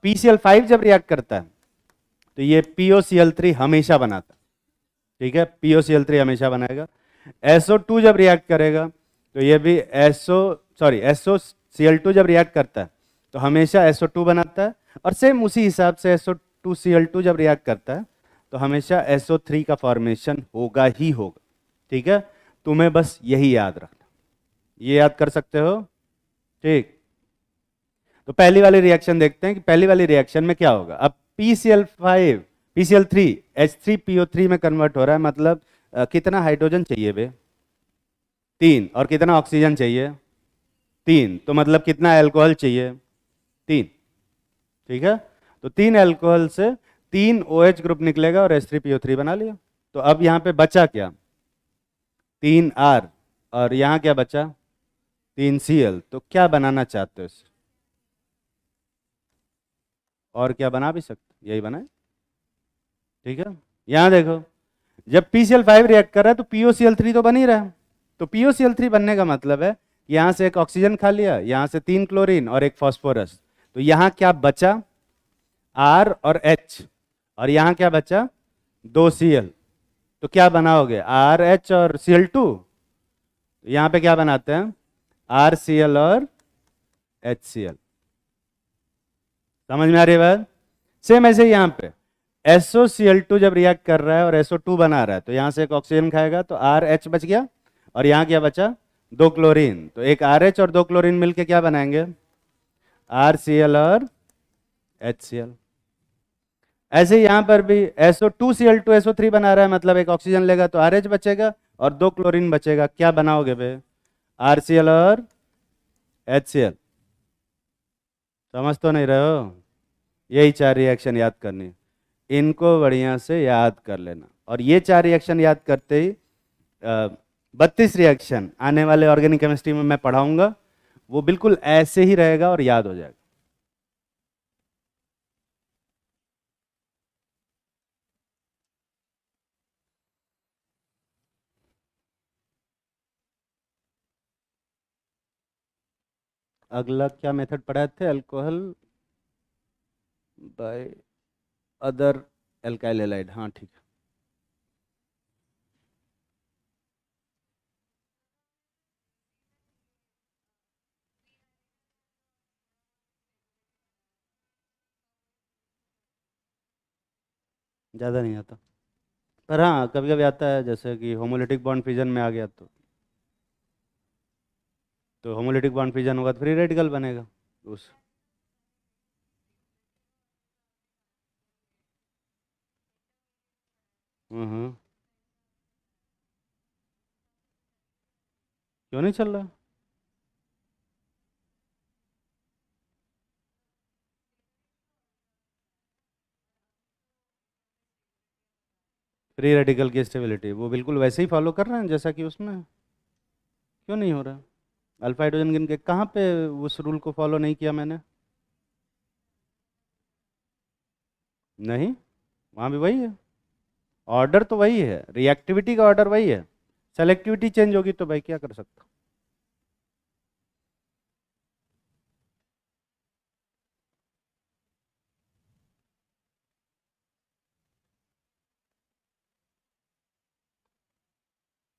PCl5 जब रिएक्ट करता है तो ये POCl3 हमेशा बनाता है, ठीक है, POCl3 हमेशा बनाएगा। SO2 जब रिएक्ट करेगा तो ये भी SOCl2 जब रिएक्ट करता है तो हमेशा SO2 बनाता है, और सेम उसी हिसाब से SO2Cl2 जब रिएक्ट करता है तो हमेशा SO3 का फॉर्मेशन होगा ही होगा, ठीक है। तुम्हें बस यही याद रखना, ये याद कर सकते हो, ठीक। तो पहली वाली रिएक्शन देखते हैं कि पहली वाली रिएक्शन में क्या होगा। अब PCl3 H3PO3 में कन्वर्ट हो रहा है, मतलब कितना हाइड्रोजन चाहिए बे, 3, और कितना ऑक्सीजन चाहिए, 3, तो मतलब कितना अल्कोहल चाहिए, 3, ठीक है। तो 3 अल्कोहल से 3 OH ग्रुप निकलेगा और H3PO3 बना लिया। तो अब यहाँ पे बचा क्या, 3R, और यहाँ क्या बचा, 3Cl। तो क्या बनाना चाहते हो इससे, और क्या बना भी सकते, यही बनाए, ठीक है। यहां देखो, जब PCl5 रिएक्ट कर रहा है तो POCl3 तो बन ही रहा है। तो POCl3 बनने का मतलब है यहां से एक ऑक्सीजन खा लिया, यहां से 3 क्लोरीन और एक फास्फोरस, तो यहां क्या बचा, R और H, और यहां क्या बचा, 2 Cl। तो क्या बनाओगे, RH और Cl2। यहां पे क्या बनाते हैं, RCl और HCl। समझ में आ रही है बात। सेम ऐसे ही यहाँ पे SOCl2 जब रिएक्ट कर रहा है और SO2 बना रहा है तो यहाँ से एक ऑक्सीजन खाएगा तो RH बच गया, और यहाँ क्या बचा, 2 क्लोरीन। तो एक RH और 2 क्लोरीन मिलके क्या बनाएंगे, RCl और HCl। ऐसे ही यहाँ पर भी SO2Cl2 SO3 बना रहा है, मतलब एक ऑक्सीजन लेगा तो RH बचेगा और 2 क्लोरीन बचेगा, क्या बनाओगे बे, RCl और HCl। समझ तो नहीं रहे हो। यही चार रिएक्शन याद करनी, इनको बढ़िया से याद कर लेना। और ये चार रिएक्शन याद करते ही 32 रिएक्शन आने वाले ऑर्गेनिक केमिस्ट्री में मैं पढ़ाऊंगा, वो बिल्कुल ऐसे ही रहेगा और याद हो जाएगा। अगला क्या मेथड पढ़ाए थे, alcohol by other alkyl halide, हाँ ठीक है। ज़्यादा नहीं आता, पर हाँ कभी कभी आता है, जैसे कि होमोलिटिक बॉन्ड फिजन में आ गया तो होमोलिटिक बॉन्ड फिजन होगा तो फ्री रेडिकल बनेगा उस। हम्म, क्यों नहीं चल रहा, फ्री रेडिकल की स्टेबिलिटी वो बिल्कुल वैसे ही फॉलो कर रहे हैं जैसा कि उसमें है। क्यों नहीं हो रहा, अल्फा हाइड्रोजन गिन के कहाँ पे उस रूल को फॉलो नहीं किया मैंने, नहीं, वहाँ भी वही है, ऑर्डर तो वही है, रिएक्टिविटी का ऑर्डर वही है, सेलेक्टिविटी चेंज होगी तो भाई क्या कर सकता।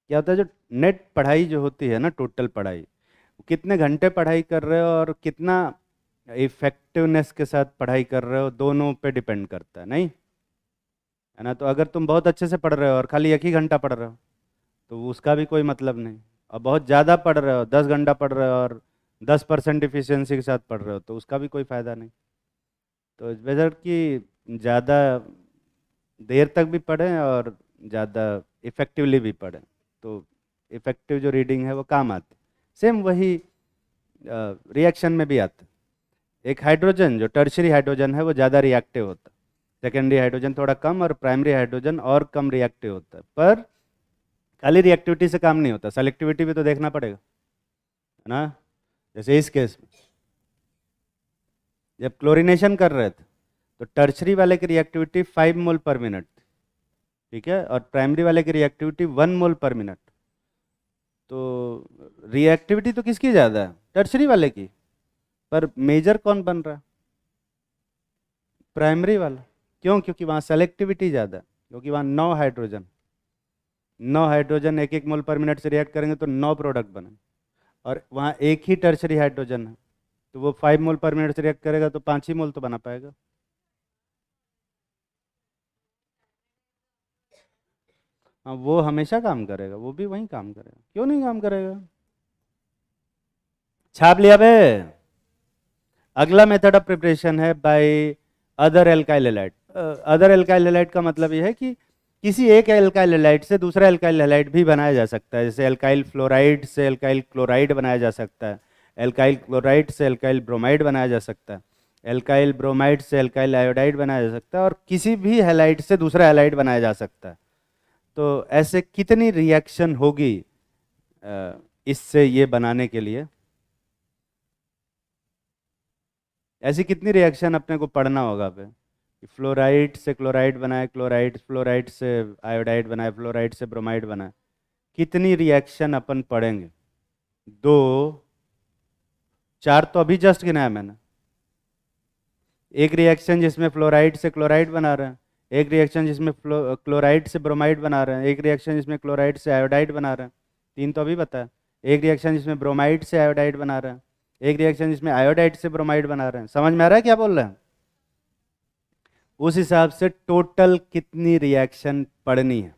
क्या होता है, जो नेट पढ़ाई जो होती है ना, टोटल पढ़ाई, कितने घंटे पढ़ाई कर रहे हो और कितना इफेक्टिवनेस के साथ पढ़ाई कर रहे हो, दोनों पे डिपेंड करता है, नहीं है ना। तो अगर तुम बहुत अच्छे से पढ़ रहे हो और खाली एक ही घंटा पढ़ रहे हो तो उसका भी कोई मतलब नहीं, और बहुत ज़्यादा पढ़ रहे हो, 10 घंटा पढ़ रहे हो और 10% इफिशियंसी के साथ पढ़ रहे हो तो उसका भी कोई फ़ायदा नहीं। तो बेटर कि ज़्यादा देर तक भी पढ़ें और ज़्यादा इफ़ेक्टिवली भी पढ़ें, तो इफ़ेक्टिव जो रीडिंग है वो काम आती। सेम वही रिएक्शन में भी आता। एक हाइड्रोजन जो टर्शरी हाइड्रोजन है वो ज़्यादा रिएक्टिव होता है, सेकेंडरी हाइड्रोजन थोड़ा कम और प्राइमरी हाइड्रोजन और कम रिएक्टिव होता है। पर खाली रिएक्टिविटी से काम नहीं होता, सेलेक्टिविटी भी तो देखना पड़ेगा, है ना। जैसे इस केस में जब क्लोरीनेशन कर रहे थे तो टर्शरी वाले की रिएक्टिविटी 5 मोल पर मिनट, ठीक है, और प्राइमरी वाले की रिएक्टिविटी 1 मोल पर मिनट। तो रिएक्टिविटी तो किसकी ज़्यादा है? टर्शरी वाले की। पर मेजर कौन बन रहा है? प्राइमरी वाला। क्यों? क्योंकि वहाँ सेलेक्टिविटी ज़्यादा है, क्योंकि वहाँ 9 हाइड्रोजन 1-1 मोल पर मिनट से रिएक्ट करेंगे तो 9 प्रोडक्ट बने, और वहाँ एक ही टर्शरी हाइड्रोजन है तो वो 5 मोल पर मिनट से रिएक्ट करेगा तो 5 ही मोल तो बना पाएगा। हाँ, वो हमेशा काम करेगा, वो भी वही काम करेगा, क्यों नहीं काम करेगा। छाप लिया बे। अगला मेथड ऑफ प्रिपरेशन है by other alkyl halide. Other alkyl halide का मतलब यह है कि किसी एक एल्काइल हैलाइड से दूसरा एल्काइल हैलाइड भी बनाया जा सकता है। जैसे एल्काइल फ्लोराइड से एल्काइल क्लोराइड बनाया जा सकता है, एल्काइल क्लोराइड से एल्काइल ब्रोमाइड बनाया जा सकता है, एल्काइल ब्रोमाइड से एल्काइल आयोडाइड बनाया जा सकता है, और किसी भी हैलाइड से दूसरा हैलाइड बनाया जा सकता है। तो ऐसे कितनी रिएक्शन होगी इससे ये बनाने के लिए? ऐसी कितनी रिएक्शन अपने को पढ़ना होगा पे कि फ्लोराइड से क्लोराइड बनाए, क्लोराइड फ्लोराइड से आयोडाइड बनाए, फ्लोराइड से ब्रोमाइड बनाए। कितनी रिएक्शन अपन पढ़ेंगे? 2, 4 तो अभी जस्ट गिनाया मैंने। एक रिएक्शन जिसमें फ्लोराइड से क्लोराइड बना रहे हैं, एक रिएक्शन जिसमें क्लोराइड से ब्रोमाइड बना रहे हैं, एक रिएक्शन जिसमें क्लोराइड से आयोडाइड बना रहे हैं, 3 तो अभी बताया। एक रिएक्शन जिसमें ब्रोमाइड से आयोडाइड बना रहे हैं, एक रिएक्शन जिसमें आयोडाइड से ब्रोमाइड बना रहे हैं। समझ में आ रहा है क्या बोल रहे हैं? उस हिसाब से टोटल कितनी रिएक्शन पढ़नी है?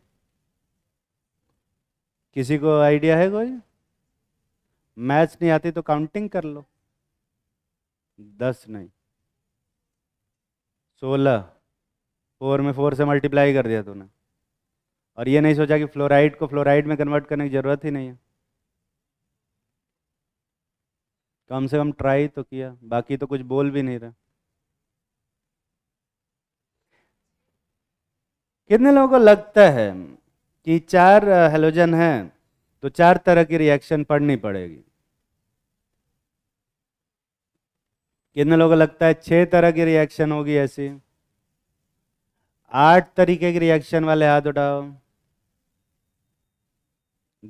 किसी को आइडिया है? कोई मैथ्स नहीं आती तो काउंटिंग कर लो। 10 नहीं, 16। 4 में 4 से मल्टीप्लाई कर दिया तूने, और ये नहीं सोचा कि फ्लोराइड को फ्लोराइड में कन्वर्ट करने की जरूरत ही नहीं है। कम से कम ट्राई तो किया, बाकी तो कुछ बोल भी नहीं रहा। कितने लोगों को लगता है कि 4 हेलोजन हैं तो 4 तरह की रिएक्शन पढ़नी पड़ेगी? कितने लोगों को लगता है 6 तरह की रिएक्शन होगी ऐसी? 8 तरीके की रिएक्शन वाले हाथ उठाओ।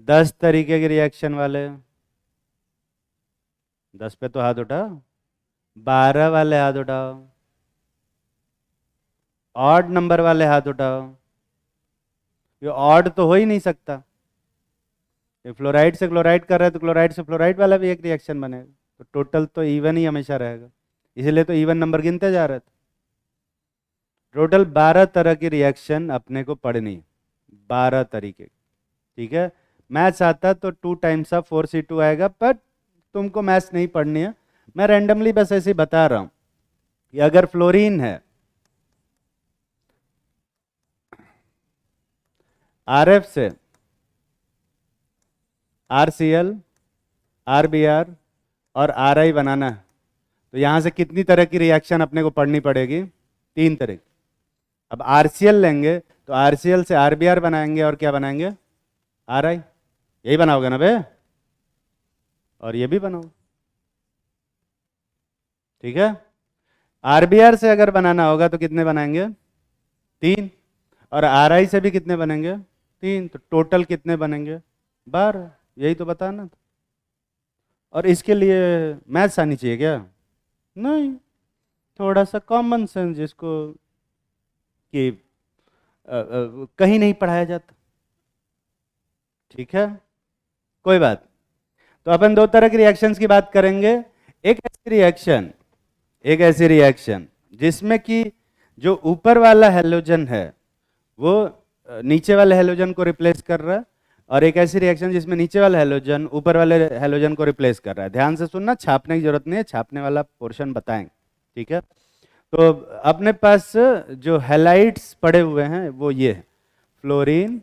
10 तरीके की रिएक्शन वाले, 10 पे तो हाथ उठाओ। 12 वाले हाथ उठाओ। ऑड नंबर वाले हाथ उठाओ। ये ऑड तो हो ही नहीं सकता। ये फ्लोराइड से क्लोराइड कर रहे हैं तो क्लोराइड से फ्लोराइड वाला भी एक रिएक्शन बनेगा, तो टोटल तो इवन ही हमेशा रहेगा, इसलिए तो इवन नंबर गिनते जा रहे थे। टोटल 12 तरह की रिएक्शन अपने को पढ़नी, 12 तरीके, ठीक है। मैथ्स आता तो 2 टाइम्स ऑफ 4C2 आएगा, पर तुमको मैथ्स नहीं पढ़नी है। मैं रैंडमली बस ऐसे ही बता रहा हूं कि अगर फ्लोरीन है, RF से RCl, RBr और RI बनाना है, तो यहां से कितनी तरह की रिएक्शन अपने को पढ़नी पड़ेगी? 3 तरह। अब RCl लेंगे तो RCl से RBr बनाएंगे, और क्या बनाएंगे? RI। यही बनाओगे ना बे? और ये भी बनाओ, ठीक है। RBr से अगर बनाना होगा तो कितने बनाएंगे? 3। और RI से भी कितने बनेंगे? 3। तो टोटल कितने बनेंगे? 12। यही तो बताना था। और इसके लिए मैथ्स आनी चाहिए क्या? नहीं, थोड़ा सा कॉमन सेंस जिसको कि कहीं नहीं पढ़ाया जाता, ठीक है, कोई बात। तो अपन 2 तरह की रिएक्शंस की बात करेंगे। एक ऐसी रिएक्शन जिसमें कि जो ऊपर वाला हेलोजन है वो नीचे वाले हेलोजन को रिप्लेस कर रहा है, और एक ऐसी रिएक्शन जिसमें नीचे वाला हैलोजन ऊपर वाले हैलोजन को रिप्लेस कर रहा है। ध्यान से सुनना, छापने की जरूरत नहीं है, छापने वाला पोर्शन बताएंगे, ठीक है। तो अपने पास जो हैलाइड्स पड़े हुए हैं वो ये है, फ्लोरीन,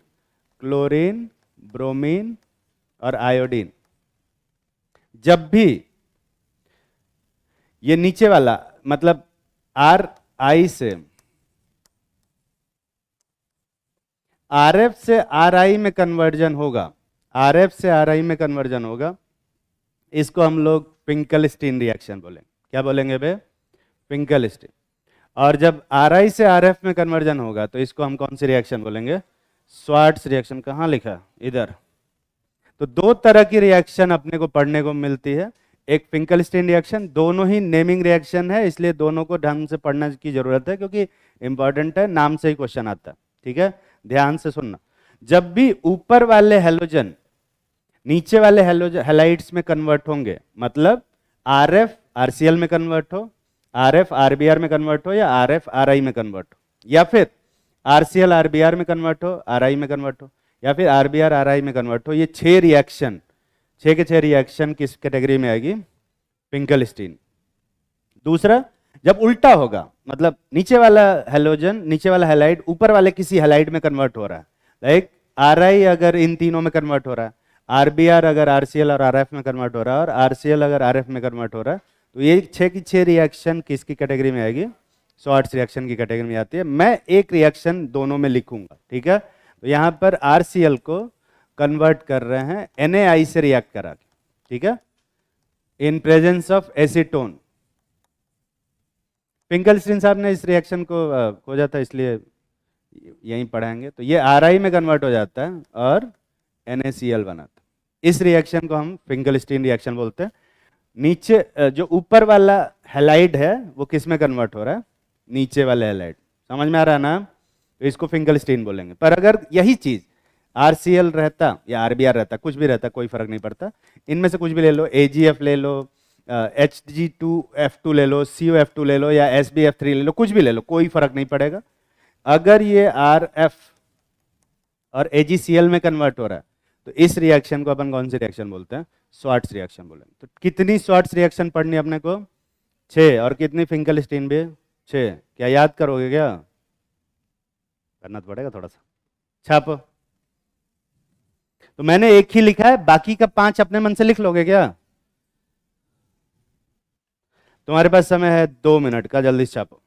क्लोरीन, ब्रोमीन और आयोडीन। जब भी ये नीचे वाला मतलब आर आई से आर एफ से आर आई में कन्वर्जन होगा, आर एफ से आर आई में कन्वर्जन होगा, इसको हम लोग पिंकलस्टीन रिएक्शन बोलेंगे। क्या बोलेंगे बे? पिंकलस्टीन। और जब आर आई से आर एफ में कन्वर्जन होगा तो इसको हम कौन सी रिएक्शन बोलेंगे? Swarts reaction. कहाँ लिखा? इधर। तो दो तरह की रिएक्शन अपने को पढ़ने को मिलती है, एक फिंकलस्टीन रिएक्शन, दोनों ही नेमिंग रिएक्शन है, इसलिए दोनों को ढंग से पढ़ने की जरूरत है क्योंकि इंपॉर्टेंट है, नाम से ही क्वेश्चन आता है, ठीक है। ध्यान से सुनना, जब भी ऊपर वाले हेलोजन नीचे वाले हेलोजन हेलाइड्स में कन्वर्ट होंगे, मतलब आर एफ आरसीएल में कन्वर्ट हो, आर एफ आरबीआर में कन्वर्ट हो, या आर एफ आर आई में कन्वर्ट हो, या फिर आरसीएल आरबीआर में कन्वर्ट हो, आर आई में कन्वर्ट हो, या फिर आरबीआर आर आई में कन्वर्ट हो, ये 6 रिएक्शन, 6 के 6 रिएक्शन किस कैटेगरी में आएगी? पिंकलस्टीन। दूसरा, जब उल्टा होगा, मतलब नीचे वाला हेलोजन नीचे वाला हैलाइड ऊपर वाले किसी हैलाइड में कन्वर्ट हो रहा है, लाइक आर आई अगर इन तीनों में कन्वर्ट हो रहा है, आरबीआर अगर आरसीएल और आरएफ में कन्वर्ट हो रहा है, और आरसीएल अगर आरएफ में कन्वर्ट हो रहा है, तो ये 6 की 6 रिएक्शन किसकी कैटेगरी में आएगी? शॉर्ट्स रिएक्शन की कैटेगरी में आती है। मैं एक रिएक्शन दोनों में लिखूंगा, ठीक है। तो यहाँ पर आरसीएल को कन्वर्ट कर रहे हैं NaI से रिएक्ट करा के, ठीक है, इन प्रेजेंस ऑफ एसीटोन। पिंकलस्टीन साहब ने इस रिएक्शन को खोजा था, इसलिए यहीं पढ़ाएंगे। तो ये आरआई में कन्वर्ट हो जाता है और NaCl बनाता है। इस रिएक्शन को हम पिंकलस्टीन रिएक्शन बोलते हैं। नीचे जो ऊपर वाला हैलाइड है वो किस में कन्वर्ट हो रहा है? नीचे वाले हैलाइड। समझ में आ रहा है ना? तो इसको फिंकलस्टीन बोलेंगे। पर अगर यही चीज RCl रहता या RBr रहता, कुछ भी रहता, कोई फर्क नहीं पड़ता, इनमें से कुछ भी ले लो, AgF ले लो, Hg2F2 ले लो, COF2 ले लो, या SbF3 ले लो, कुछ भी ले लो, कोई फर्क नहीं पड़ेगा। अगर ये RF और AgCl में कन्वर्ट हो रहा है तो इस रिएक्शन को अपन कौन सी रिएक्शन बोलते हैं? स्वार्ट्स रिएक्शन बोलेंगे। तो कितनी स्वार्ट्स रिएक्शन पढ़नी अपने को? 6। और कितनी फिंकलस्टीन भी? 6। क्या याद करोगे? क्या करना तो पड़ेगा थोड़ा सा। छापो। तो मैंने एक ही लिखा है, बाकी का 5 अपने मन से लिख लोगे क्या? तुम्हारे पास समय है 2 मिनट का, जल्दी से छापो।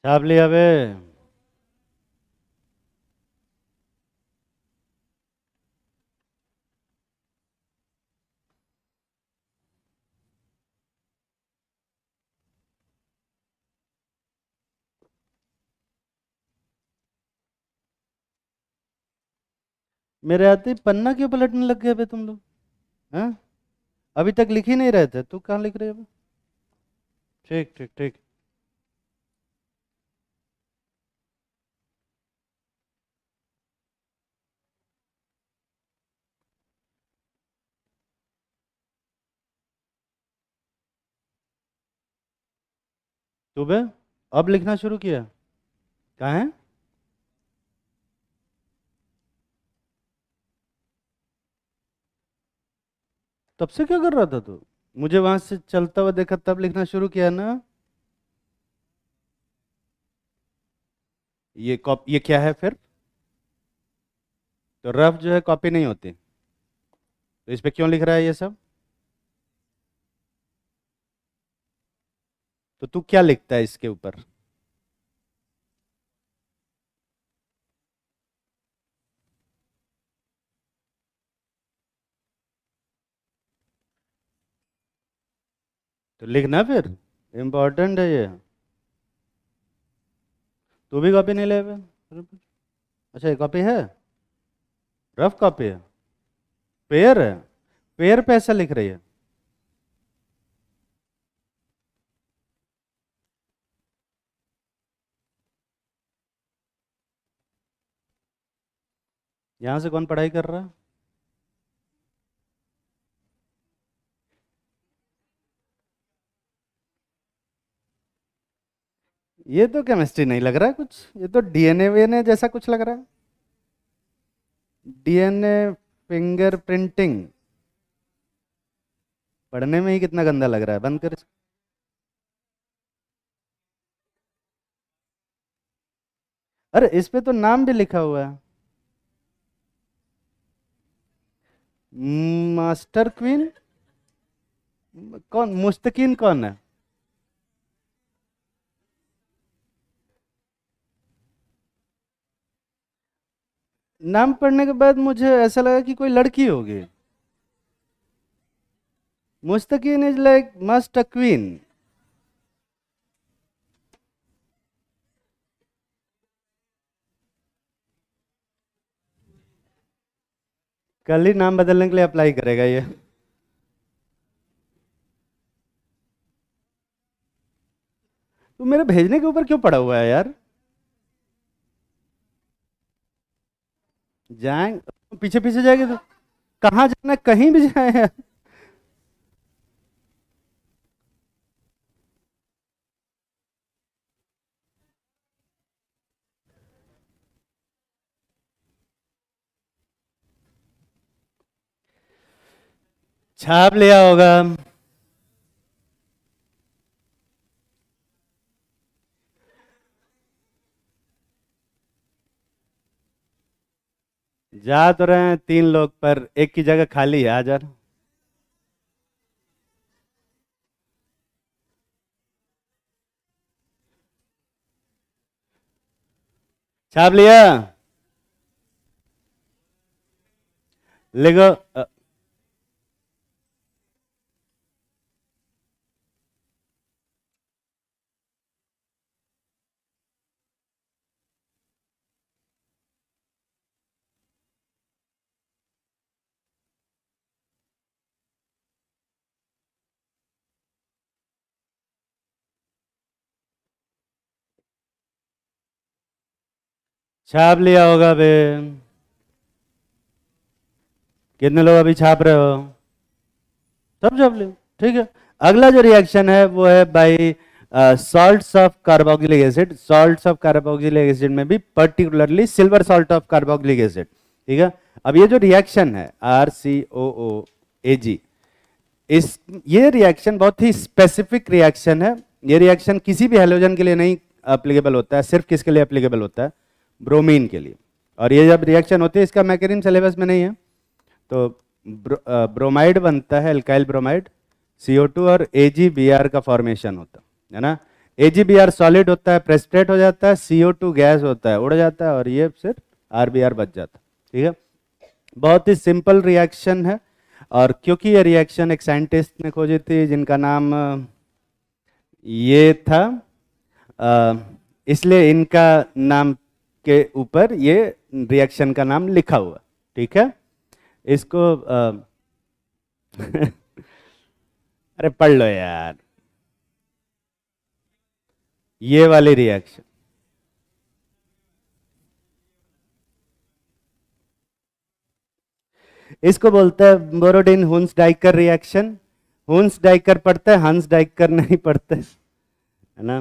छाप लिया बे? मेरे आते ही पन्ना क्यों पलटने लग गए बे तुम लोग? हैं? अभी तक लिख ही नहीं रहे थे, तू कहाँ लिख रहे हो? ठीक ठीक ठीक। तू बे अब लिखना शुरू किया? कहाँ है? तब से क्या कर रहा था तू? मुझे वहां से चलता हुआ देखा तब लिखना शुरू किया ना? ये क्या है फिर? तो रफ जो है कॉपी नहीं होती, तो इस पे क्यों लिख रहा है ये सब? तो तू क्या लिखता है इसके ऊपर? तो लिखना फिर, इम्पोर्टेंट है ये। तू भी कॉपी नहीं ले बे? अच्छा ये कॉपी है, रफ कॉपी है, पेयर है? पेयर पे ऐसा लिख रही है? यहाँ से कौन पढ़ाई कर रहा है? ये तो केमिस्ट्री नहीं लग रहा है कुछ, ये तो डीएनए वीएनए जैसा कुछ लग रहा है। DNA finger printing? पढ़ने में ही कितना गंदा लग रहा है, बंद कर। अरे इस पे तो नाम भी लिखा हुआ है, मास्टर क्वीन। कौन मुस्तकीन कौन है? नाम पढ़ने के बाद मुझे ऐसा लगा कि कोई लड़की होगी। Mustaqeen is like must a queen. कल ही नाम बदलने के लिए अप्लाई करेगा ये। तू मेरे भेजने के ऊपर क्यों पड़ा हुआ है यार? जाए, पीछे पीछे जाएगी तो? कहाँ जाना है? कहीं भी जाए यार। छाप लिया होगा। जा तो रहे हैं तीन लोग, पर एक की जगह खाली है, आ जा। छाप लिया? लिखो। छाप लिया होगा बे। कितने लोग अभी छाप रहे हो? सब छाप लिया, ठीक है। अगला जो रिएक्शन है वो है by salts of carboxylic acid. Salts of carboxylic acid में भी particularly silver salt of carboxylic acid, ठीक है। अब ये जो रिएक्शन है RCOOAg, इस ये रिएक्शन बहुत ही स्पेसिफिक रिएक्शन है। ये रिएक्शन किसी भी हेलोजन के लिए नहीं एप्लीकेबल होता है, सिर्फ किसके लिए एप्लीकेबल होता है? ब्रोमीन के लिए। और ये जब रिएक्शन होती है, इसका मैकेनिज्म सिलेबस में नहीं है, तो ब्रोमाइड बनता है, अल्काइल ब्रोमाइड, CO2 और AgBr का फॉर्मेशन होता है ना। AgBr सॉलिड होता है, प्रेसिपिटेट हो जाता है, CO2 गैस होता है, उड़ जाता है, और ये फिर RBr बच जाता है, ठीक है। बहुत ही सिंपल रिएक्शन है। और क्योंकि ये रिएक्शन एक साइंटिस्ट ने खोजी थी जिनका नाम ये था, इसलिए इनका नाम के ऊपर ये रिएक्शन का नाम लिखा हुआ, ठीक है, इसको अरे पढ़ लो यार, ये वाली रिएक्शन, इसको बोलते हैं बोरोडिन हुन्स डाइकर रिएक्शन। हुन्स डाइकर पढ़ते हैं, हंस डाइकर नहीं पढ़ते, है ना,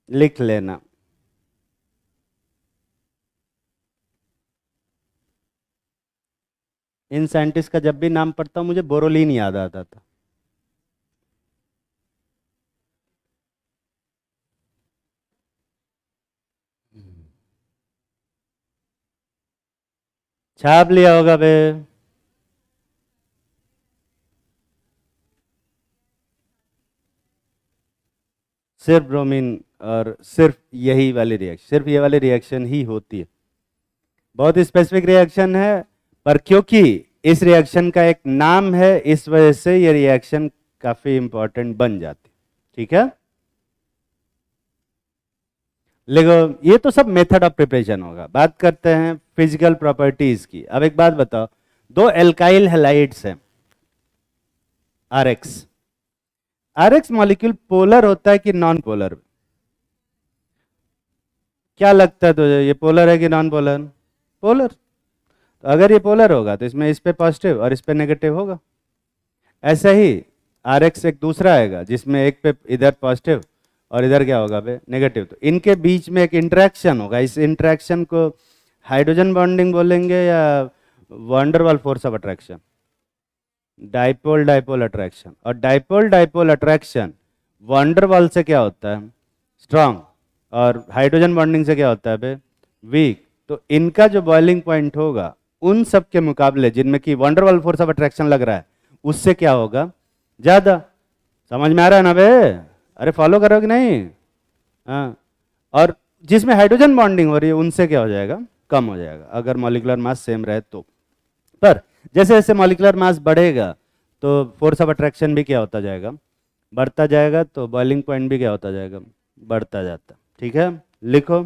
लिख लेना। इन साइंटिस्ट का जब भी नाम पढ़ता हूं मुझे बोरोलीन याद आता था। छाप लिया होगा बे। सिर्फ ब्रोमीन, और सिर्फ यही वाली रिएक्शन, सिर्फ ये वाली रिएक्शन ही होती है। बहुत स्पेसिफिक रिएक्शन है, पर क्योंकि इस रिएक्शन का एक नाम है, इस वजह से ये रिएक्शन काफी इंपॉर्टेंट बन जाती। ठीक है, लेकिन ये तो सब मेथड ऑफ प्रिपरेशन होगा। बात करते हैं फिजिकल प्रॉपर्टीज की। अब एक बात बताओ, दो एल्काइल हैलाइड्स हैं, आरएक्स, आरएक्स मॉलिक्यूल पोलर होता है कि नॉन पोलर? क्या लगता है तुझे, ये पोलर है कि नॉन पोलर? पोलर। तो अगर ये पोलर होगा तो इसमें इस पे पॉजिटिव और इस पे नेगेटिव होगा। ऐसा ही आर एक्स एक दूसरा आएगा जिसमें एक पे इधर पॉजिटिव और इधर क्या होगा पे नेगेटिव, तो इनके बीच में एक इंटरेक्शन होगा। इस इंटरेक्शन को हाइड्रोजन बॉन्डिंग बोलेंगे या van der Waals force of attraction? Dipole dipole attraction. और डाइपोल डाइपोल अट्रैक्शन वंडरवाल से क्या होता है, स्ट्रांग, और हाइड्रोजन बॉन्डिंग से क्या होता है बे, वीक। तो इनका जो बॉइलिंग पॉइंट होगा उन सब के मुकाबले जिनमें कि वंडरवाल फोर्स ऑफ अट्रैक्शन लग रहा है, उससे क्या होगा, ज्यादा। समझ में आ रहा है ना बे? अरे फॉलो करो कि नहीं? हाँ। और जिसमें हाइड्रोजन बॉन्डिंग हो रही है उनसे क्या हो जाएगा, कम हो जाएगा, अगर मॉलिक्यूलर मास सेम रहे तो। पर जैसे जैसे मॉलिक्यूलर मास बढ़ेगा तो फोर्स ऑफ अट्रैक्शन भी क्या होता जाएगा, बढ़ता जाएगा, तो बॉइलिंग पॉइंट भी क्या होता जाएगा, बढ़ता जाता। ठीक है, लिखो,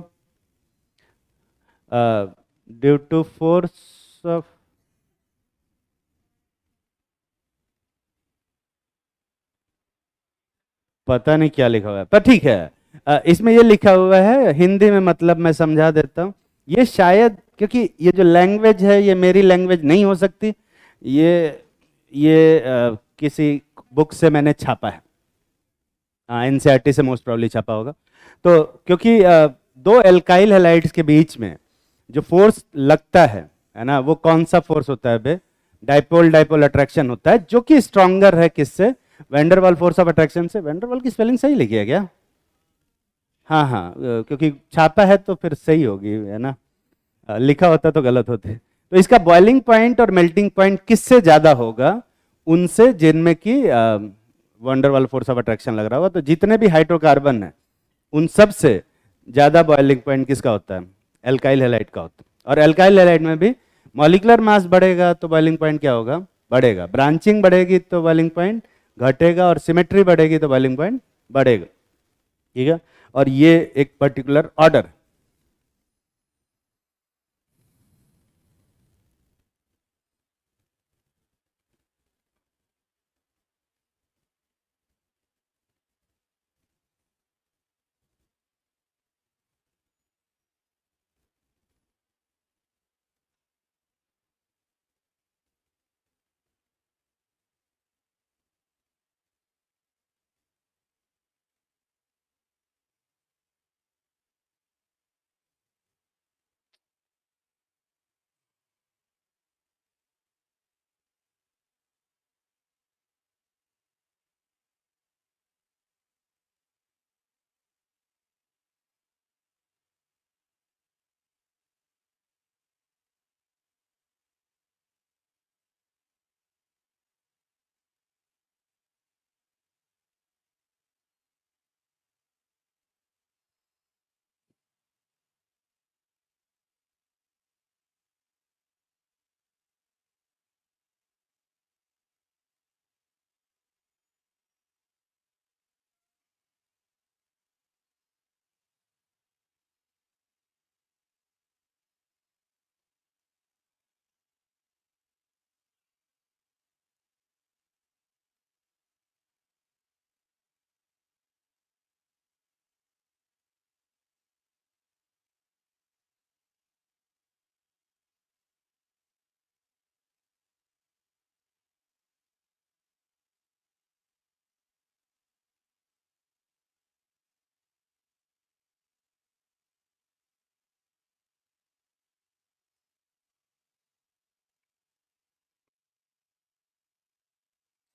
ड्यू टू फोर्स ऑफ, पता नहीं क्या लिखा हुआ है पर ठीक है, इसमें ये लिखा हुआ है हिंदी में, मतलब मैं समझा देता हूँ। ये शायद क्योंकि ये जो लैंग्वेज है ये मेरी लैंग्वेज नहीं हो सकती, ये किसी बुक से मैंने छापा है, हाँ एनसीईआरटी से मोस्ट प्रॉब्ली छपा होगा। तो क्योंकि दो एल्काइल हैलाइड्स के बीच में जो फोर्स लगता है ना, वो कौन सा फोर्स होता है बे, डाइपोल डाइपोल अट्रैक्शन होता है, जो कि स्ट्रॉन्गर है किससे, वेंडरवाल फोर्स ऑफ अट्रैक्शन से। वेंडरवाल की स्पेलिंग सही लिखी है क्या? हाँ हाँ, क्योंकि छापा है तो फिर सही होगी, है ना, लिखा होता तो गलत होते। तो इसका बॉइलिंग पॉइंट और मेल्टिंग पॉइंट किससे ज्यादा होगा, उनसे जिनमें कि वंडरवाल फोर्स ऑफ अट्रैक्शन लग रहा होगा। तो जितने भी हाइड्रोकार्बन है उन सब से ज्यादा बॉइलिंग पॉइंट किसका होता है, एल्काइल हैलाइड का होता है। और एल्काइल हैलाइड में भी मॉलिक्यूलर मास बढ़ेगा तो बॉइलिंग पॉइंट क्या होगा, बढ़ेगा। ब्रांचिंग बढ़ेगी तो बॉइलिंग पॉइंट घटेगा, और सिमेट्री बढ़ेगी तो बॉइलिंग पॉइंट बढ़ेगा। ठीक है, और ये एक पर्टिकुलर ऑर्डर।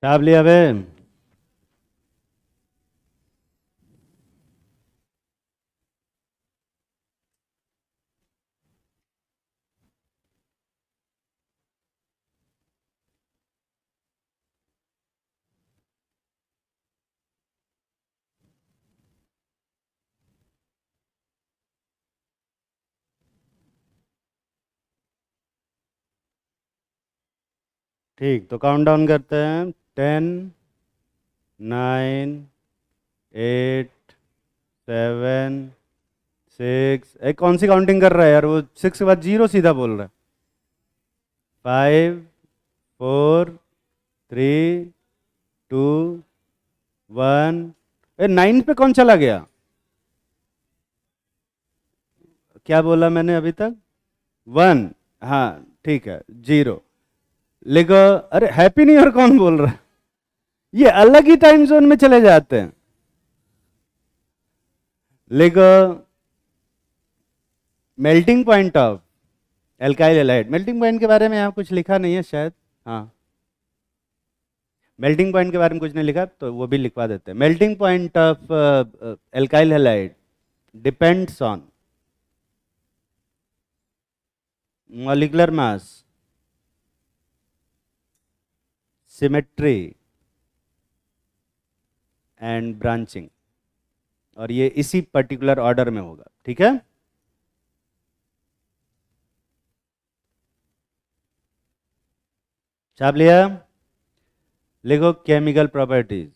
छाप लिया बे। ठीक, तो काउंट डाउन करते हैं। 10, 9, 8, 7, 6। एक कौन सी काउंटिंग कर रहा है यार, वो 6 के बाद 0 सीधा बोल रहा है। 5, 4, 3, 2, 1। 9 पे कौन चला गया? क्या बोला मैंने अभी तक? 1। हाँ ठीक है, 0 लिखो। अरे हैप्पी न्यू ईयर कौन बोल रहा है? ये अलग ही टाइम जोन में चले जाते हैं। लिखो melting point of alkyl halide. Melting point के बारे में यहाँ कुछ लिखा नहीं है शायद। हाँ, मेल्टिंग पॉइंट के बारे में कुछ नहीं लिखा, तो वो भी लिखवा देते हैं। Melting point of alkyl halide depends on molecular mass, symmetry and branching, और ये इसी पर्टिकुलर ऑर्डर में होगा। ठीक है, छाप लिया? लिखो केमिकल प्रॉपर्टीज।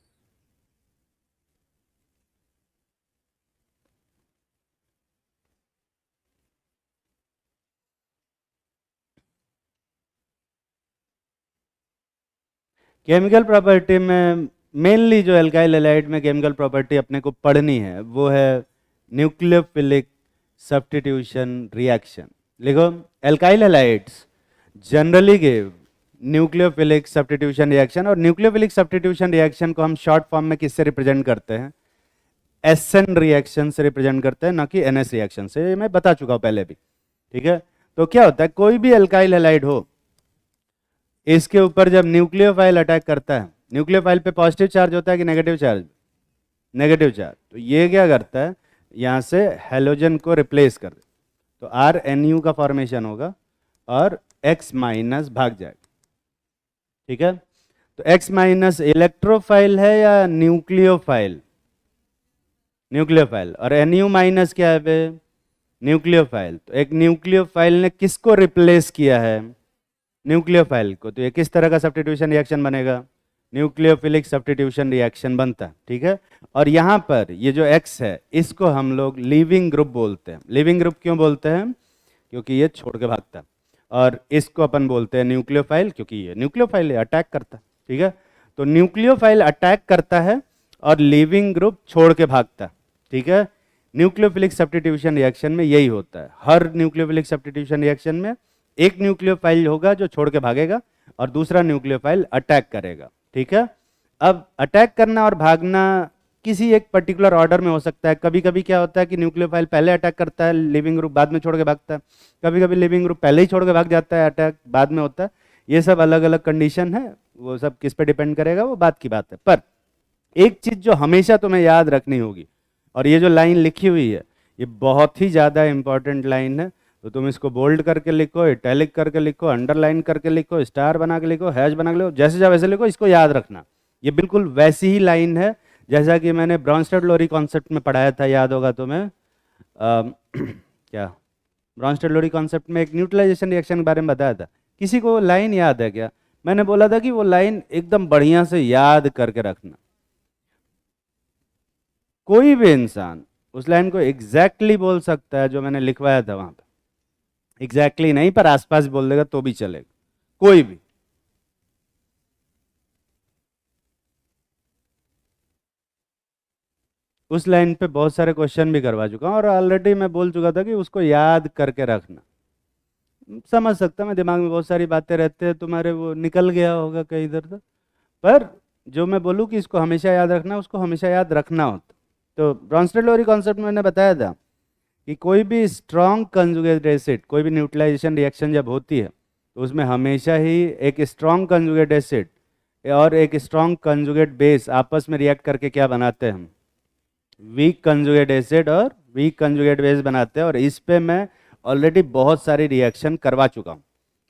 केमिकल प्रॉपर्टी में मेनली जो एल्काइल हैलाइड में केमिकल प्रॉपर्टी अपने को पढ़नी है वो है न्यूक्लियोफिलिक सब्स्टिट्यूशन रिएक्शन। लिखो alkyl halides generally give nucleophilic substitution reaction. और न्यूक्लियोफिलिक सब्स्टिट्यूशन रिएक्शन को हम शॉर्ट फॉर्म में किससे रिप्रेजेंट करते हैं? एसएन रिएक्शन से रिप्रेजेंट करते हैं, ना कि एनएस रिएक्शन से। मैं बता चुका हूं पहले भी। ठीक है, तो क्या होता है, कोई भी एल्काइल हैलाइड हो, इसके ऊपर जब न्यूक्लियोफाइल अटैक करता है, न्यूक्लियोफाइल पे पॉजिटिव चार्ज होता है कि नेगेटिव चार्ज? Negative charge. तो ये क्या करता है, यहाँ से हेलोजन को रिप्लेस कर दे, तो आर एन यू का फॉर्मेशन होगा और एक्स माइनस भाग जाएगा। ठीक है, तो एक्स माइनस इलेक्ट्रोफाइल है या न्यूक्लियोफाइल? न्यूक्लियोफाइल। और एन यू माइनस क्या है बे? न्यूक्लियोफाइल। तो एक न्यूक्लियोफाइल ने किसको रिप्लेस किया है? न्यूक्लियोफाइल को। तो ये किस तरह का सब्स्टिट्यूशन रिएक्शन बनेगा? न्यूक्लियोफिलिक सब्स्टिट्यूशन रिएक्शन बनता है। ठीक है, और यहाँ पर ये जो X है इसको हम लोग लीविंग ग्रुप बोलते हैं। लीविंग ग्रुप क्यों बोलते हैं? क्योंकि ये छोड़ के भागता है। और इसको अपन बोलते हैं न्यूक्लियोफाइल, क्योंकि ये न्यूक्लियोफाइल अटैक करता है। ठीक है, तो न्यूक्लियोफाइल अटैक करता है और लिविंग ग्रुप छोड़ के भागता है। ठीक है, न्यूक्लियोफिलिक सब्स्टिट्यूशन रिएक्शन में यही होता है। हर न्यूक्लियोफिलिक सब्स्टिट्यूशन रिएक्शन में एक न्यूक्लियोफाइल होगा जो छोड़ के भागेगा और दूसरा न्यूक्लियोफाइल अटैक करेगा। ठीक है, अब अटैक करना और भागना किसी एक पर्टिकुलर ऑर्डर में हो सकता है। कभी कभी क्या होता है कि न्यूक्लियोफाइल पहले अटैक करता है, लिविंग ग्रुप बाद में छोड़ के भागता है। कभी कभी लिविंग ग्रुप पहले ही छोड़ के भाग जाता है, अटैक बाद में होता है। ये सब अलग अलग कंडीशन है, वो सब किस पे डिपेंड करेगा वो बात की बात है। पर एक चीज जो हमेशा तुम्हें याद रखनी होगी, और ये जो लाइन लिखी हुई है ये बहुत ही ज़्यादा इंपॉर्टेंट लाइन है, तो तुम इसको बोल्ड करके लिखो, इटैलिक करके लिखो, अंडरलाइन करके लिखो, स्टार बना के लिखो, हैश बना के लिखो, जैसे चाहे वैसे लिखो। इसको याद रखना, ये बिल्कुल वैसी ही लाइन है जैसा कि मैंने ब्रॉन्स्टेड-लोरी कॉन्सेप्ट में पढ़ाया था, याद होगा तुम्हें। क्या ब्रॉन्स्टेड-लोरी कॉन्सेप्ट में एक न्यूट्रलाइजेशन रिएक्शन के बारे में बताया था। किसी को लाइन याद है क्या? मैंने बोला था कि वो लाइन एकदम बढ़िया से याद करके रखना। कोई भी इंसान उस लाइन को एग्जैक्टली बोल सकता है जो मैंने लिखवाया था वहां पे। एग्जैक्टली नहीं, पर आसपास बोल देगा तो भी चलेगा, कोई भी। उस लाइन पे बहुत सारे क्वेश्चन भी करवा चुका हूं और ऑलरेडी मैं बोल चुका था कि उसको याद करके रखना। समझ सकता मैं, दिमाग में बहुत सारी बातें रहते हैं तुम्हारे, वो निकल गया होगा कहीं इधर उधर, पर जो मैं बोलूँ कि इसको हमेशा याद रखना, उसको हमेशा याद रखना होता। तो ब्रॉन्स्टेड-लोरी कॉन्सेप्ट में मैंने बताया था कि कोई भी स्ट्रॉन्ग कंजुगेट एसिड, कोई भी न्यूट्रलाइजेशन रिएक्शन जब होती है तो उसमें हमेशा ही एक स्ट्रॉन्ग कंजुगेट एसिड और एक स्ट्रॉन्ग कंजुगेट बेस आपस में रिएक्ट करके क्या बनाते हैं हम? वीक कंजुगेट एसिड और वीक कंजुगेट बेस बनाते हैं। और इस पे मैं ऑलरेडी बहुत सारी रिएक्शन करवा चुका हूँ,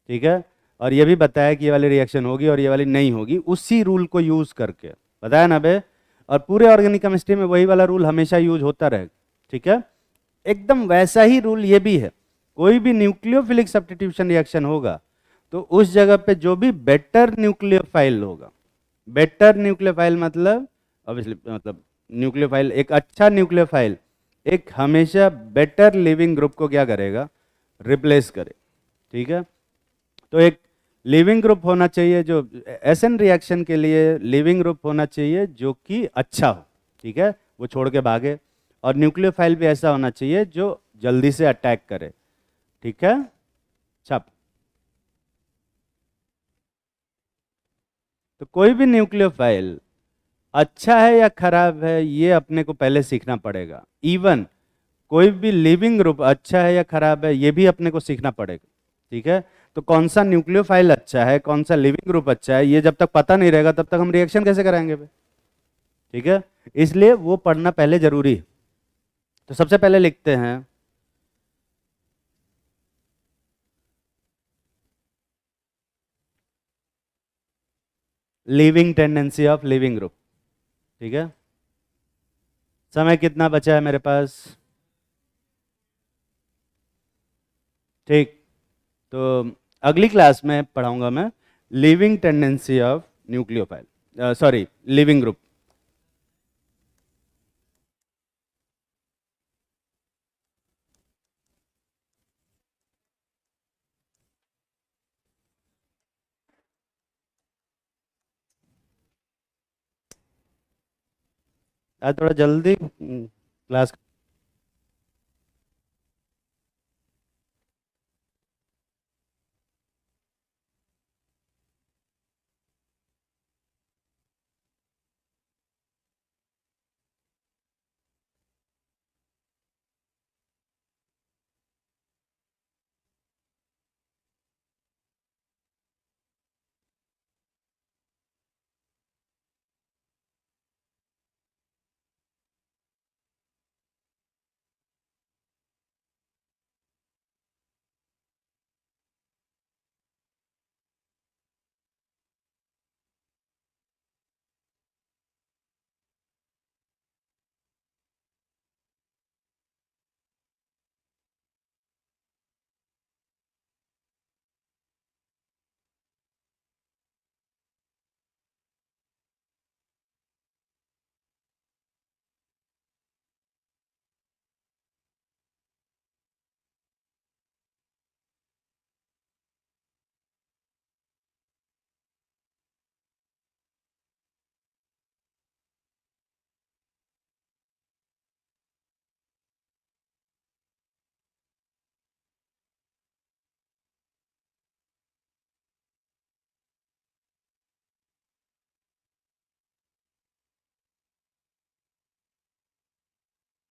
ठीक है। और ये भी बताया कि ये वाली रिएक्शन होगी और ये वाली नहीं होगी, उसी रूल को यूज करके बताया ना बे। और पूरे ऑर्गेनिक केमिस्ट्री में वही वाला रूल हमेशा यूज होता रहेगा, ठीक है। एकदम वैसा ही रूल ये भी है। कोई भी न्यूक्लियोफिलिक सब्स्टिट्यूशन रिएक्शन होगा तो उस जगह पे जो भी बेटर न्यूक्लियोफाइल होगा, बेटर न्यूक्लियोफाइल मतलब ऑब्वियसली मतलब न्यूक्लियोफाइल, एक अच्छा न्यूक्लियोफाइल एक हमेशा बेटर लिविंग ग्रुप को क्या करेगा? रिप्लेस करे, ठीक है। तो एक लिविंग ग्रुप होना चाहिए जो एसएन रिएक्शन के लिए लिविंग ग्रुप होना चाहिए जो कि अच्छा हो, ठीक है, वो छोड़ के भागे। और न्यूक्लियोफाइल भी ऐसा होना चाहिए जो जल्दी से अटैक करे, ठीक है। छप। तो कोई भी न्यूक्लियोफाइल अच्छा है या खराब है ये अपने को पहले सीखना पड़ेगा। इवन कोई भी लिविंग ग्रुप अच्छा है या खराब है ये भी अपने को सीखना पड़ेगा, ठीक है। तो कौन सा न्यूक्लियोफाइल अच्छा है, कौन सा लिविंग ग्रुप अच्छा है, ये जब तक पता नहीं रहेगा तब तक हम रिएक्शन कैसे कराएंगे भाई, ठीक है। इसलिए वो पढ़ना पहले जरूरी है। तो सबसे पहले लिखते हैं living tendency of leaving group, ठीक है। समय कितना बचा है मेरे पास? ठीक। तो अगली क्लास में पढ़ाऊंगा मैं living tendency of nucleophile, sorry leaving group. आज थोड़ा जल्दी क्लास